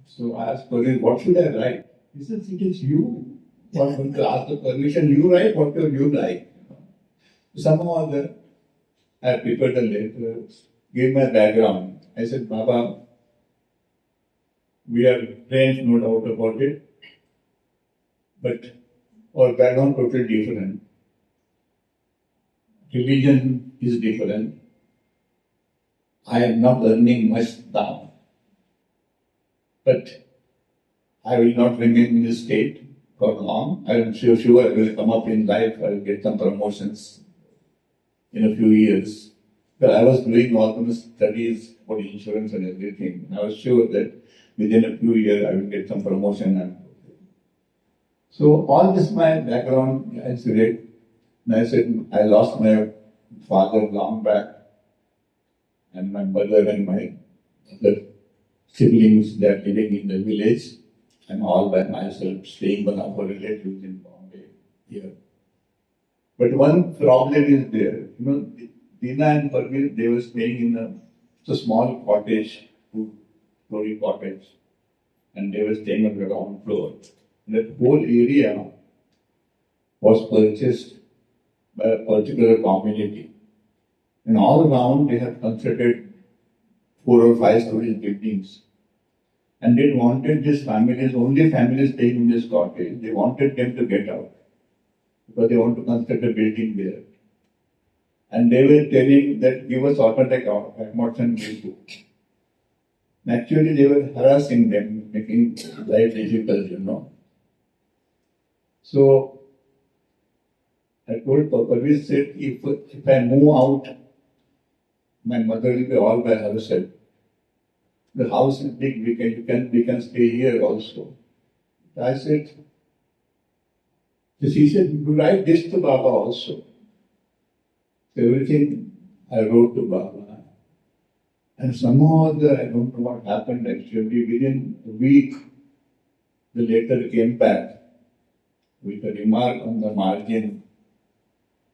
So I asked Paris, what should I write? He says, it is you who are going to ask the permission. You write whatever you like. Somehow or other, I prepared a letter, gave my background. I said, Baba, we are friends, no doubt about it, but our background totally different. Religion is different. I am not earning much now, but I will not remain in this state for long. I am sure I will come up in life. I will get some promotions in a few years. But I was doing all the studies for insurance and everything. I was sure that within a few years I will get some promotion. So all this my background I read. And I said I lost my father long back, and my mother and my other siblings, they are living in the village. I'm all by myself, staying with our relatives in Bombay here. But one problem is there. Dina and Parveen, they were staying in a small cottage, two-story cottage, and they were staying on the ground floor. And that whole area was purchased by a particular community. And all around they have constructed 4 or 5 story buildings. And they wanted these families, only families staying in this cottage, they wanted them to get out because they want to construct a building there. And they were telling that give us automatic accommodation will do. Actually, they were harassing them, making life difficult. So I told Parveen said, if I move out, my mother will be all by herself. The house is big, we can stay here also. I said, she said, you write this to Baba also. So everything I wrote to Baba. And somehow I don't know what happened actually, within a week, the letter came back with a remark on the margin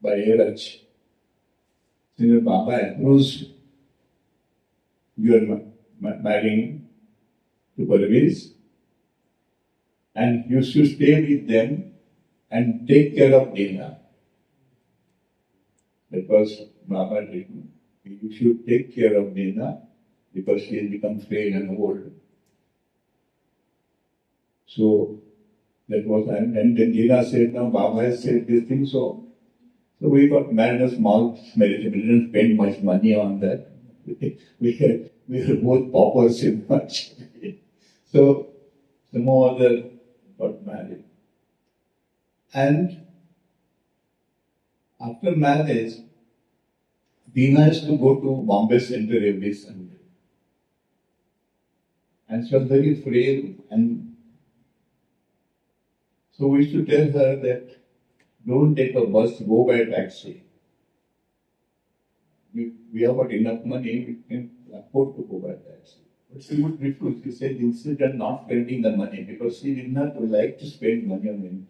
by Eraj. Saying, Baba approves your marrying to Parvez, and you should stay with them and take care of Dina. Because Baba didn't. You should take care of Dina because she has become frail and old. So that was, and then Dina said, now Baba has said this thing, so we got married a small marriage. We didn't spend much money on that. We were both paupers in much. So some other got married. And after marriage, Dina used to go to Bombay Center every Sunday. And she was very frail, and so we used to tell her that don't take a bus, go by taxi. We have got enough money, we can afford to go by taxi. But she would refuse. She said, insist on not spending the money because she did not like to spend money on anything.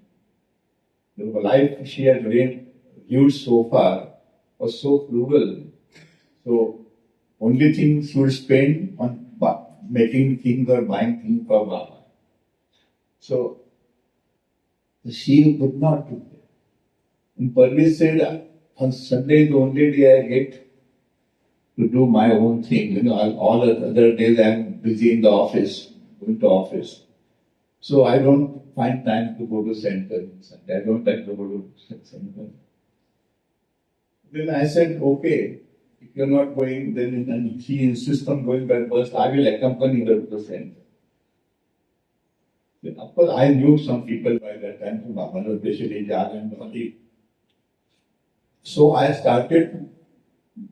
The life she had lived so far was so frugal. So, only thing she would spend on making things or buying things for Baba. So, she would not do that. And Parvez said, on Sunday the only day I get to do my own thing. All the other days I am busy in the office, going to office. So I don't find time to go to center. I don't like to go to center. Then I said, okay, if you're not going, then and she insists on going by bus, I will accompany her to the center. Then of course I knew some people by that time, especially Jan and Dolly. So I started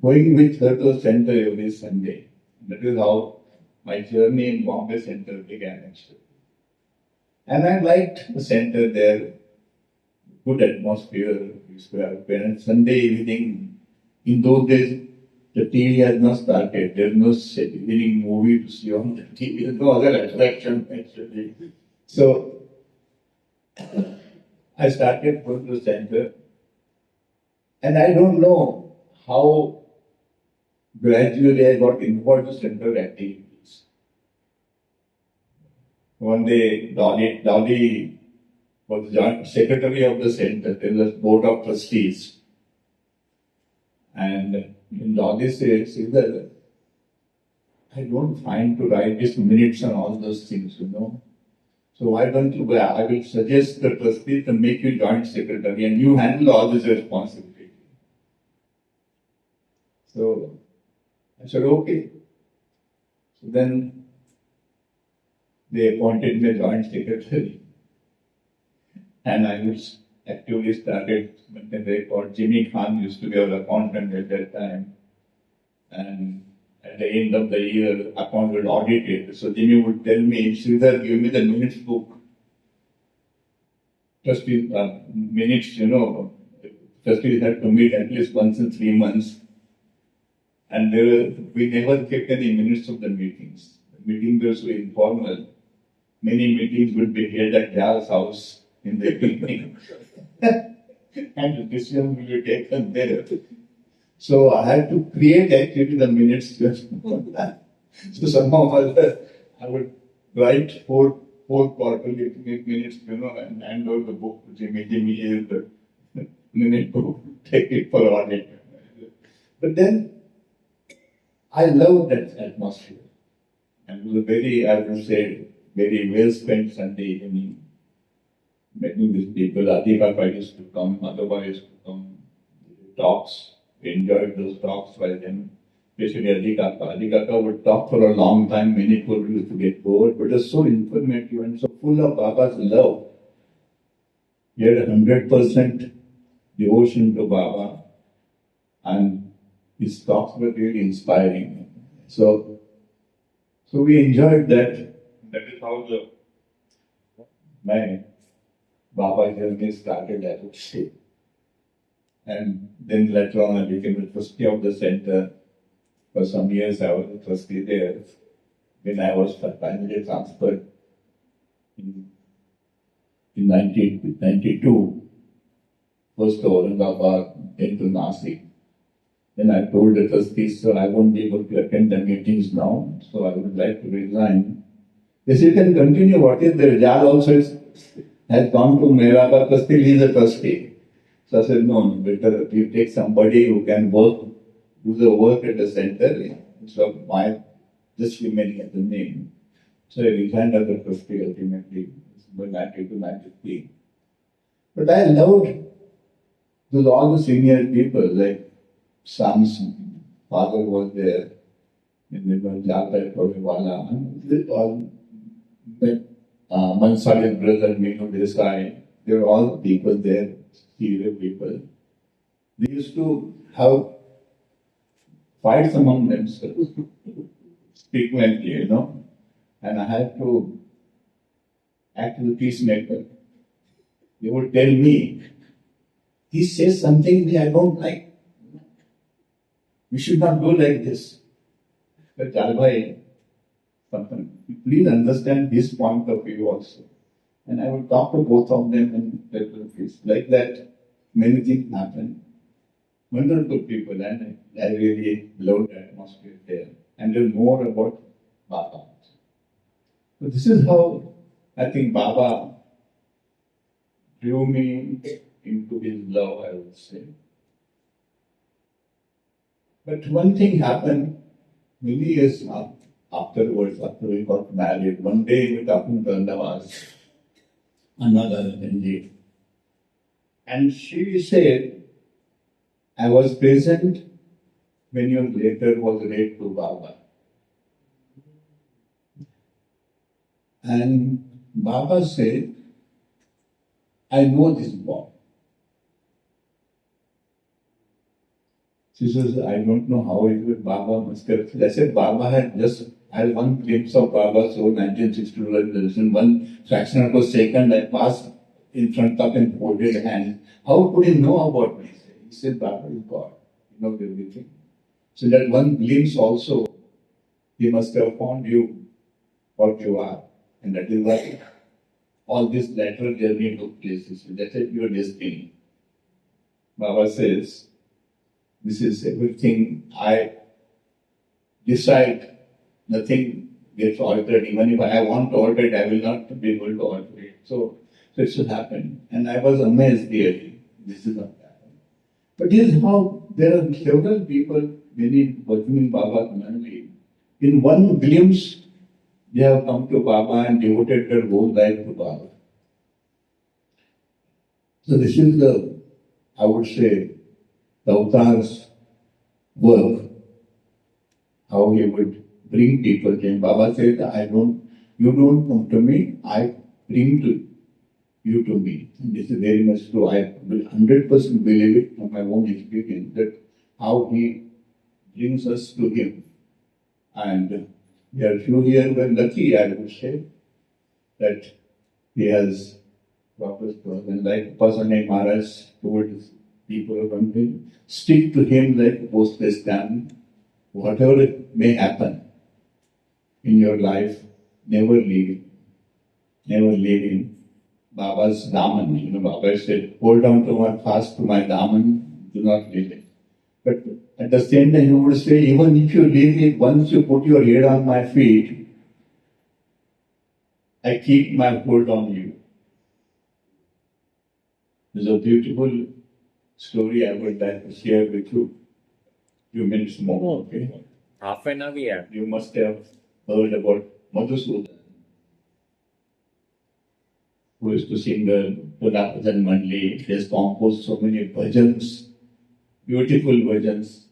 going with her to the center every Sunday. That is how my journey in Bombay Center began actually. And I liked the center there, good atmosphere. And Sunday evening, in those days, the TV has not started. There is no evening movie to see on the TV. There is no other attraction actually. So I started going to the center. And I don't know how gradually I got involved in center activities. One day, Dolly was the secretary of the center. There was a board of trustees. And Dolly said, Shridhar, I don't find to write these minutes and all those things, you know. So why don't you, I will suggest the trustee to make you joint secretary and you handle all this responsibility. So I said, okay. So then they appointed me a joint secretary. And I was actively started maintaining record. Jimmy Khan used to be our accountant at that time. And at the end of the year, account would audit it. So Jimmy would tell me, Shridhar, give me the minutes book. Trustee, minutes, you know, trustees had to meet at least once in 3 months. And we never kept any minutes of the meetings. The meetings were informal. Many meetings would be held at Jal's house in the evening. And the decision will be taken there. So I had to create actually the minutes. So somehow I would write four quarterly minutes, you know, and hand over the book to Jimmy. Jimmy is the minute book, take it for audit. But then I love that atmosphere. And it was a very, I would say, very well spent Sunday evening. Meeting these people, Adhika used to come, Madhava used to come, talks. We enjoyed those talks by them, especially Adhika. Adhika would talk for a long time, many people used to get bored, but it was so informative and so full of Baba's love. He had 100% devotion to Baba, and his talks were really inspiring. So we enjoyed that. That is how my Baba journey started, I would say. And then later on I became the trustee of the center. For some years I was a trustee there. When I was finally transferred in 1992, first to Aurangabad, then to Nasik. Then I told the trustees, sir, I won't be able to attend the meetings now, so I would like to resign. They said, you can continue, what is there? Jal also has gone to Meherabad, but still he is a trustee. So I said, no, better you take somebody who can do the work at the center, instead of my just remaining at the name. So I resigned as a trustee ultimately, from 90 to 93. But I loved all the senior people, like Sam's father was there, and there was Jata Provewala, all Mansali's brother, Minu Desai, they were all people there, senior people. They used to have fights among themselves frequently, you know, and I had to act as a peacemaker. They would tell me, he says something that I don't like. We should not do like this. But Jalbhai, please understand his point of view also. And I would talk to both of them and tell them this. Like that, many things happen. Wonderful people, and I really love the atmosphere there. And learn more about Baba. So this is how I think Baba drew me into his love, I would say. But one thing happened many years afterwards, after we got married. One day we were talking to another Anji, and she said, I was present when your letter was read to Baba. And Baba said, I know this boy. She says, I don't know how it was Baba must have. I said, Baba had one glimpse of Baba, so 1962, one fraction of a second I passed in front of him, folded hands. How could he know about me? He said, Baba is God. He knows everything. So that one glimpse also, he must have found you what you are. And that is why all this lateral journey took place. That's your destiny. Baba says, this is everything I decide, nothing gets altered. Even if I want to alter it, I will not be able to alter it. So it should happen. And I was amazed really. This is not happening. But this is how there are several people, many working in Baba's family, In one glimpse, they have come to Baba and devoted their whole life to Baba. So this is the, I would say, the avatar's work, how he would bring people to him. Baba said, you don't come to me, I bring you to me. And this is very much true. I 100% believe it from my own experience that how he brings us to him. And we are few here were lucky, I would say, that he has proposed to us. And like Pasane Maharaj told his people around him, stick to him like post this done. Whatever it may happen in your life, never leave him. Never leave him. Baba's daman, Baba said, hold on to my fast to my daman, do not leave it. But at the same time, he would say, even if you leave it, once you put your head on my feet, I keep my hold on you. There's a beautiful story I would like to share with you. Few minutes more, okay? Half an hour, yeah. You must have heard about Madhusudan, who used to sing the Bhajan Mandli. He has composed so many bhajans, beautiful bhajans,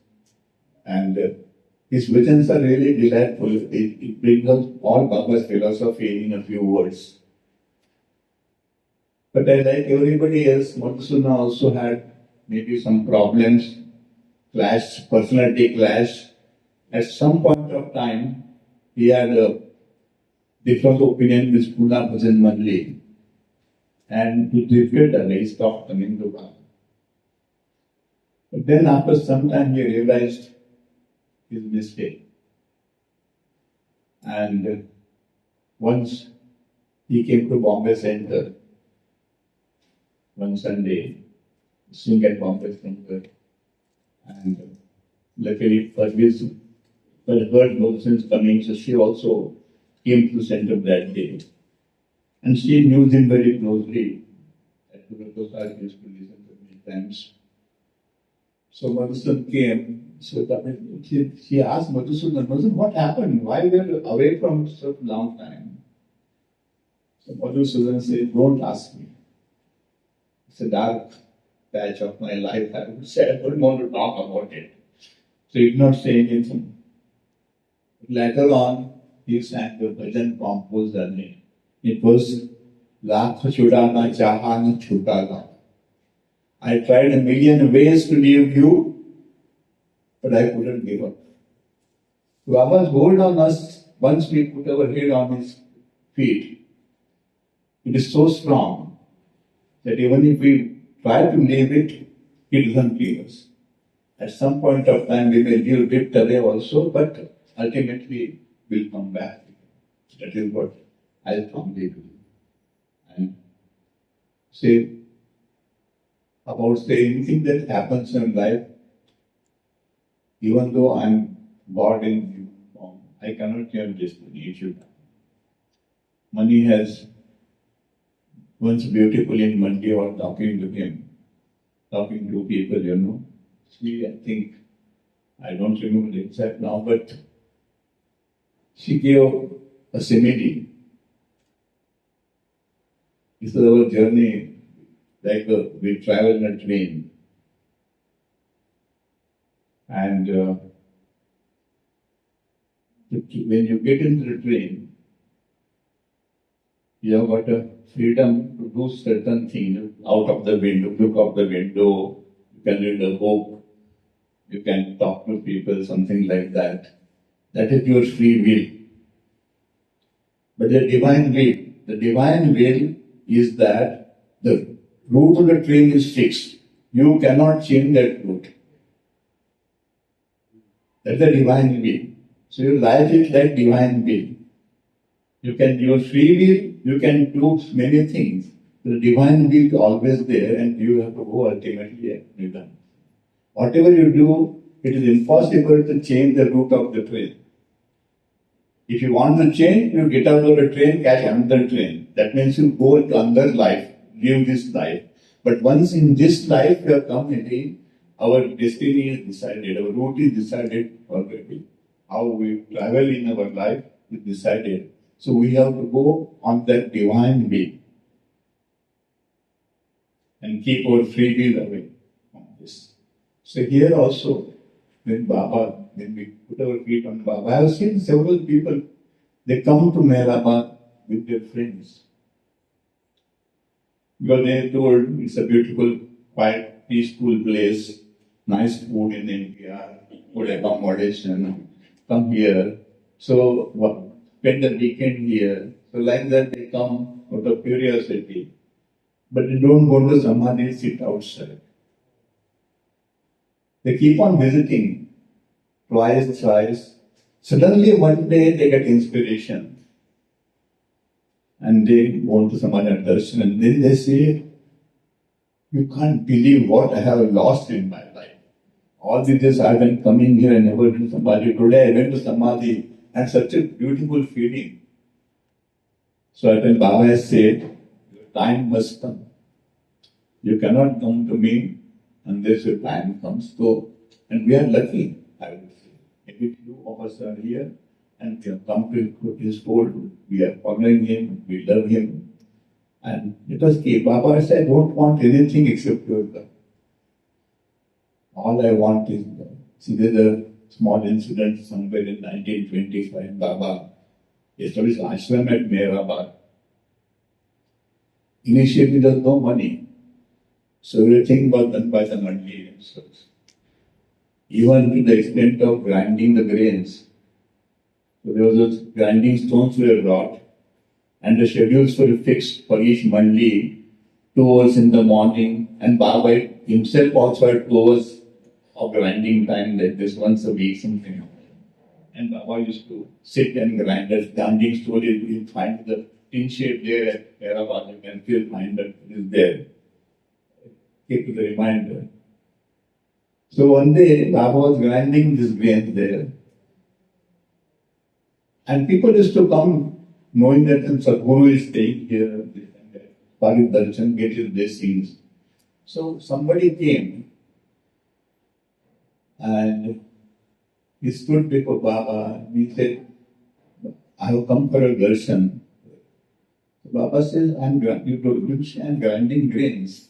and his bhajans are really delightful. It brings out all Baba's philosophy in a few words. But like everybody else, Madhusudan also had maybe some problems, clash, personality clash. At some point of time, he had a different opinion with Puna Bhajan Mandli. And to defeat that, he stopped coming to Baba. But then after some time, he realized his mistake. And once he came to Bombay Center, one Sunday, sing at Bombay Center, and luckily Parviz had heard nonsense coming, so she also came to the center that day. And she knew him very closely. At Prasad used to listen to many times. So Madhusudan came. So she asked Madhusudan, what happened? Why were you away from such a long time? So Madhusudan said, don't ask me. It's a dark patch of my life. I would say I don't want to talk about it. So he did not say anything. Later on, he sang the bhajan composed early. It was Lakh Chudana Chahan Chutala. I tried a million ways to leave you, but I couldn't give up. Baba's hold on us once we put our head on his feet. It is so strong that even if we try to leave it, it doesn't leave us. At some point of time, we may leave it away also, but ultimately we'll come back. That is what I strongly believe. And say about anything that happens in life, even though I'm born in human form, I cannot change destiny. It should happen. Mani has once beautifully in Monday or talking to him, talking to people, She, I think, I don't remember the exact now, but she gave a simile. This is our journey, like we travel in a train. And when you get into the train, you have got a freedom to do certain things out of the window, look out the window, you can read a book, you can talk to people, something like that. That is your free will. But the divine will is that the route of the train is fixed. You cannot change that route. That's the divine will. So your life is like divine will. You can, your free will, you can do many things. The divine will is always there and you have to go ultimately and done. Whatever you do, it is impossible to change the route of the train. If you want to change, you get out of the train, catch another train. That means you go to another life, live this life. But once in this life you have come in, our destiny is decided, our route is decided already. how we travel in our life is decided. So we have to go on that divine way and keep our free will away from this. So here also, when we put our feet on Baba, I have seen several people, they come to Meherabad with their friends. Because they told it's a beautiful, quiet, peaceful place, nice food in MPR, good accommodation, come here. So spend the weekend here. So like that they come out of curiosity. But they don't go to Samadhi, sit outside. They keep on visiting twice, thrice. Suddenly one day they get inspiration and they go to Samadhi darshan and then they say, you can't believe what I have lost in my life. All these days I've been coming here and never been to Samadhi. Today I went to Samadhi and such a beautiful feeling. So I tell Baba has said, your time must come. You cannot come to me unless your time comes. So, and we are lucky, I would say. Maybe few of us are here and we have come to his fold. We are following him, we love him. And it was key. Baba said, I don't want anything except your love. All I want is love. See, there's a small incident somewhere in 1925. Baba established ashram at Meherabad. Initially, there was no money. So everything was done by the Mandi themselves. Even to the extent of grinding the grains. So there was those grinding stones were brought and the schedules were fixed for each Mandi, 2 hours in the morning, and Baba himself also had 2 hours of grinding time like this once a week, something. And Baba used to sit and grind. As grinding story, you find the tin shape there at Meherabad, you can still find that it is there. Keep the reminder. So one day, Baba was grinding this grain there. And people used to come knowing that Sadhguru is staying here, Parit Darshan, get his blessings. So somebody came and he stood before Baba and he said, I have come for a darshan. So Baba says, I'm grinding grains.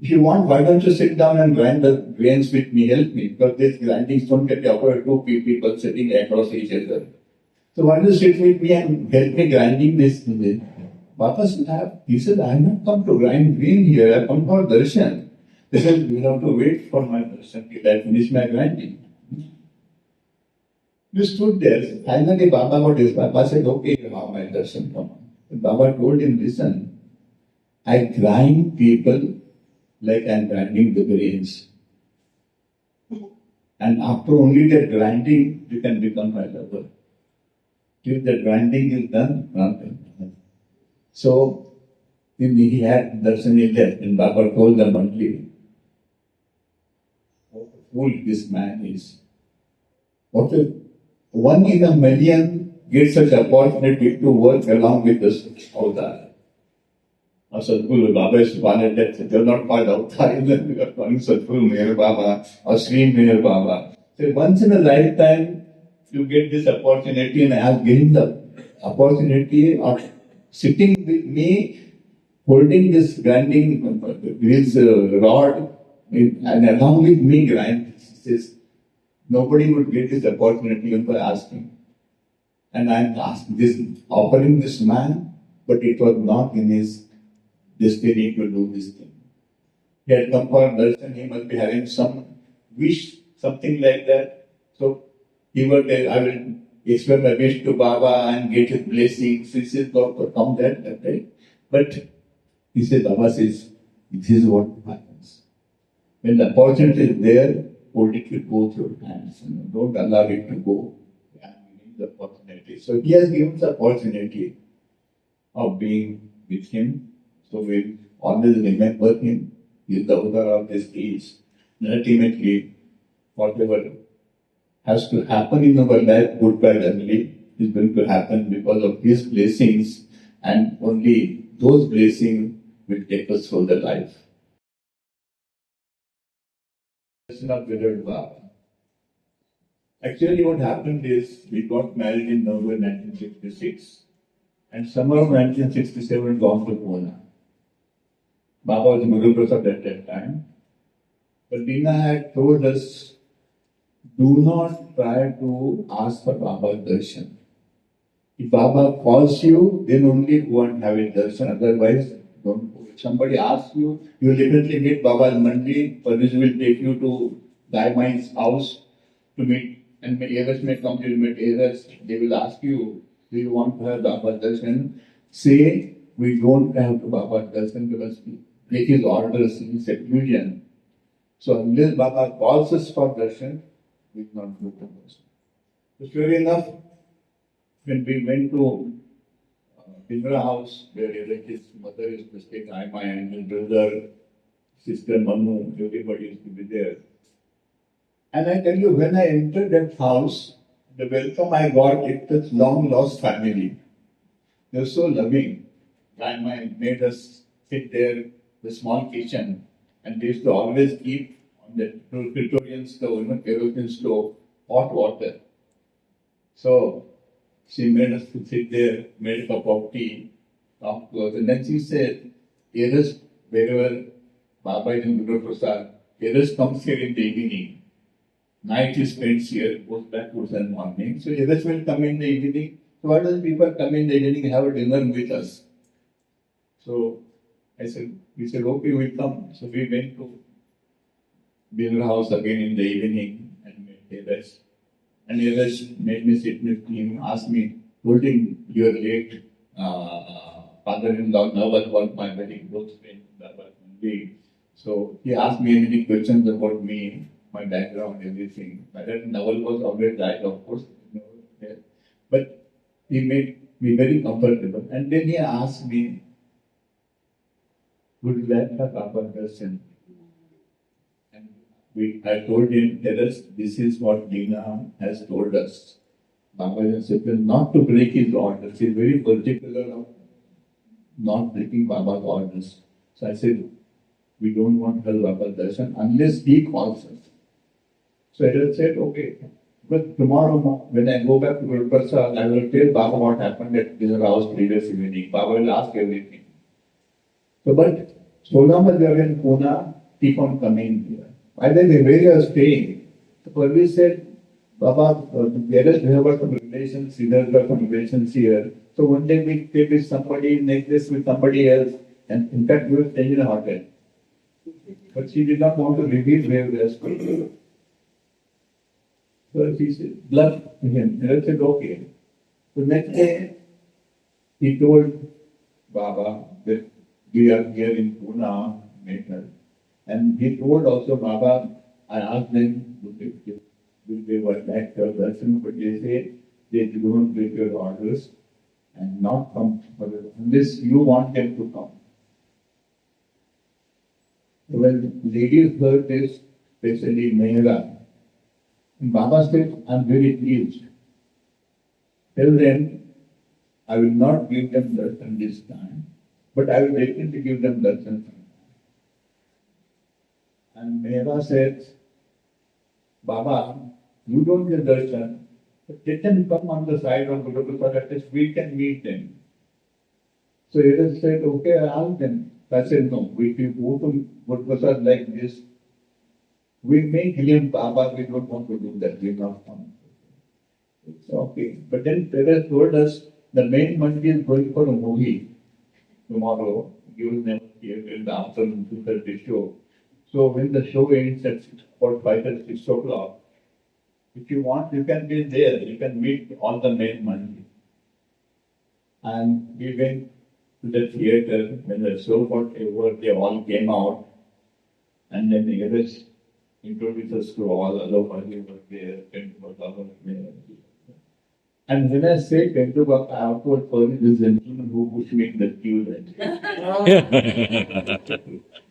If you want, why don't you sit down and grind the grains with me, help me? Because this grinding stone can be offered to people sitting across each other. So why don't you sit with me and help me grinding this? Baba said, he said, I have not come to grind grain here, I have come for darshan. They said, you have to wait for my darshan till I finish my grinding. You stood there. Finally, Baba got his. Baba said, okay, you have my darshan, come on. Baba told him, listen, I grind people like I am grinding the grains. And after only the grinding, you can become my lover. Till the grinding is done, nothing. So, he had darshan in left, and Baba told the monthly, how fool this man is. What if 1 in a million gets such opportunity to work along with this Avtar? Sadhguru Baba is one that they are not called Avtar, we are calling Sadhguru Meher Baba or Sri Meher Baba. So once in a lifetime, you get this opportunity, and I have gained the opportunity of sitting with me, holding this grinding, his rod, and along with me grind. Nobody would get this opportunity even by asking. And I am offering this man, but it was not in his destiny to do this thing. He had come for darshan, he must be having some wish, something like that. So he would tell, I will express my wish to Baba and get his blessings. He says, God, come that right? But he said, Baba says, this is what happens. When the opportunity is there, hold it with both your hands. Don't allow it to go. And give the opportunity. So he has given the opportunity of being with him. So we always remember him. He is the author of this age. And ultimately, whatever has to happen in our life, good, bad, ugly, is going to happen because of his blessings, and only those blessings will take us through the life. It's not without Baba. Actually, what happened is we got married in November 1966, and summer of 1967 gone to Pune. Baba was Guru Prasad at that time. But Dina had told us, do not try to ask for Baba's darshan. If Baba calls you, then only go and have a darshan. Otherwise, don't go. If somebody asks you, you will definitely meet Baba's mandi. Paris will take you to Daimai's house to meet, and others may come to meet others. They will ask you, do you want to have Baba's darshan? Say, we don't have to Baba's darshan because take his orders in seclusion. So unless Baba calls us for darshan, we will not go to darshan. So sure enough, when we went to Indra house, where his mother is to stay, my and his brother, sister Manu, everybody used to be there. And I tell you, when I entered that house, the welcome I got, it was long lost family. They were so loving. My made us sit there, the small kitchen, and they used to always keep on the Victorian stove, kerosene stove, hot water. So she made us to sit there, made a cup of tea, talk to us, and then she said, Eras, wherever Baba is in Guru Prasad, Eras comes here in the evening. Night is spent here, goes back to the morning. So Eras will come in the evening. So why don't people come in the evening, have a dinner with us? So we said, okay, we'll come. So we went to Dinner house again in the evening and met Eras. And Eras made me sit with him, asked me, told him, your late father-in-law, Nawal, was my very close friend. So he asked me many questions about me, my background, everything. But then Nawal was always died, of course. But he made me very comfortable. And then he asked me, would you like a Baba darshan? I told him, Eras, this is what Dina has told us. Baba is not to break his orders. He is very particular of not breaking Baba's orders. So I said, we don't want to have Baba's darshan unless he calls us. So Eras said, okay. But tomorrow, when I go back to Guru Prasad, I will tell Baba what happened at dinner house previous evening. Baba will ask everything. So, but so long as we are in Pune, keep on coming here. Why then where you are staying? The police said, Baba, Eras, we have got some relations, Shridhar got some relations here. So one day we stay with somebody, next day with somebody else, and in fact we were staying in a hotel. But she did not want to reveal where we are staying. So she said, bluff him. Eras said, okay. So next day, he told Baba that we are here in Pune, Meherabad. And he told also Baba, I asked them, will they were back to darshan, but they say they don't break your orders and not come unless you want them to come. So when ladies heard this, especially Meherabad, and Baba said, I'm very pleased. Tell them, I will not give them darshan this time, but I will definitely give them darshan. And Meherabad said, Baba, you don't get darshan, but let them come on the side of Guru Prasad, at least we can meet them. So Eras said, okay, I asked them. I said, no, if you go to Guru Prasad like this, we may claim Baba, we don't want to do that, we will not come. It's okay. But then Eras told us, the main mandi is going for a movie tomorrow. You will never hear in the afternoon 2:30 show. So when the show ends at 5 or 6 o'clock, if you want, you can be there. You can meet all the main mandi. And we went to the theater. When the show got over, they all came out. And then Eras introduced us to all other party were there, and when I say Kendra, I have to tell this gentleman who pushed me in the queue that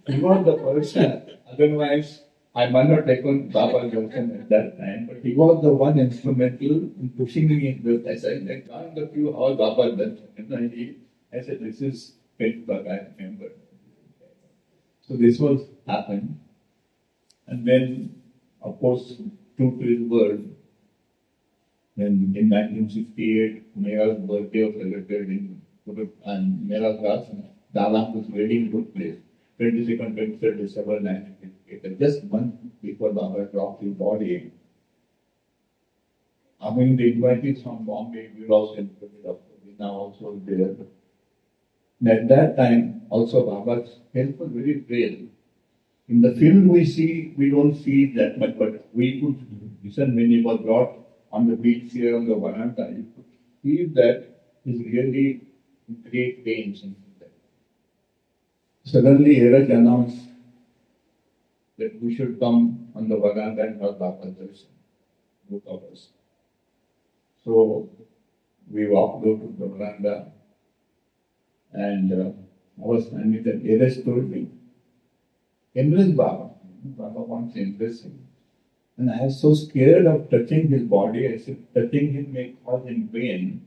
he was the person. Otherwise, I might not take on Baba's darshan at that time, but he was the one instrumental in pushing me in the. I said, I can't the queue how Baba's darshan. I said, this is Kendra, I remember. So this was happened. And then, of course, true to his word, When in 1968, Meher's birthday was celebrated in and Meherabad, Dalam's wedding took place. 22nd, 23rd December 1958. Just a month before Baba dropped his body, among the invitees from Bombay, we lost in now also there. At that time, also Baba's health was very frail. In the film we see, we don't see that much, but we could listen when he was brought on the beach here on the veranda. You could feel that he's really in great pain. Suddenly, Eraj announced that we should come on the veranda and have Baba darshan, both of us. So we walked out to the veranda, and I was standing there. Eraj told me, embrace Baba. Baba wants to embrace him. And I was so scared of touching his body. I said, touching him may cause him pain.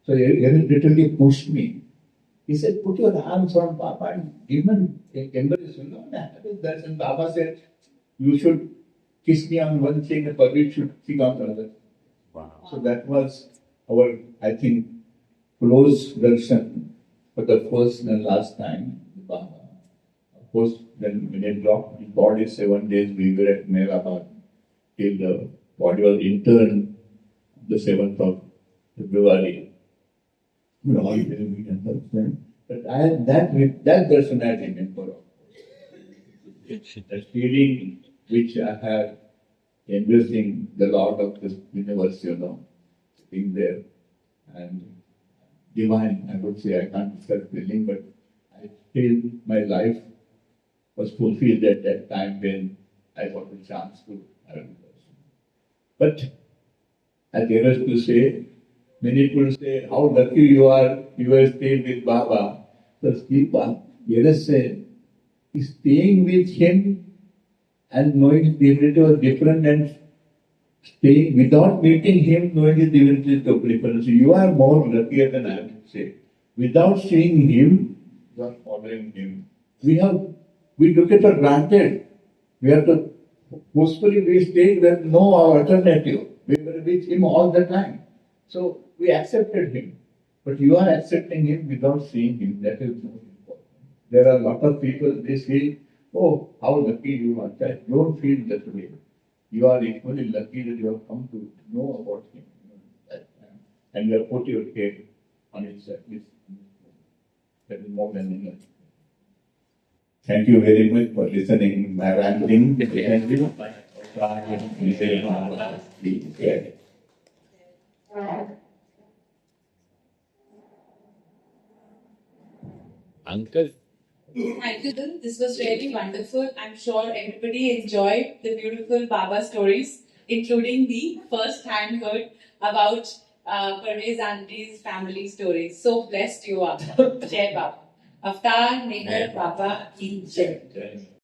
So Eraj literally pushed me. He said, put your arms on Baba and give him embrace. You know, that's and Baba said, you should kiss me on one cheek, the public should kiss on the other. Wow. So that was our, I think, close darshan for the first and last time with Baba. Of course, then when he dropped his body 7 days, we were at Meherabad till the body was interned the 7th of February. We all we understand. But that darshan I remember. That feeling which I had embracing the Lord of this universe, sitting there and divine, I would say. I can't describe feeling, but I feel my life was fulfilled at that time when I got the chance to have a person. But I dare us to say, many people say, how lucky you are staying with Baba. So Dare say, staying with him and knowing his divinity was different, and staying without meeting him, knowing his divinity is totally different. So you are more luckier than I would say. Without seeing him, you are following him. We took it for granted. We have to forcefully we stayed with no alternative. We were with him all the time. So we accepted him. But you are accepting him without seeing him. That is more important. There are a lot of people, they say, oh, how lucky you are. Don't feel that way. You are equally lucky that you have come to know about him. And you have put your head on his service. That is more than enough. Thank you very much for listening. My rambling. Thank you. Uncle. Thank you, Dil. This was really wonderful. I'm sure everybody enjoyed the beautiful Baba stories, including the first time heard about Parvez Auntie's family stories. So blessed you are. Jai Baba. Avatar Maker Baba ki Jai.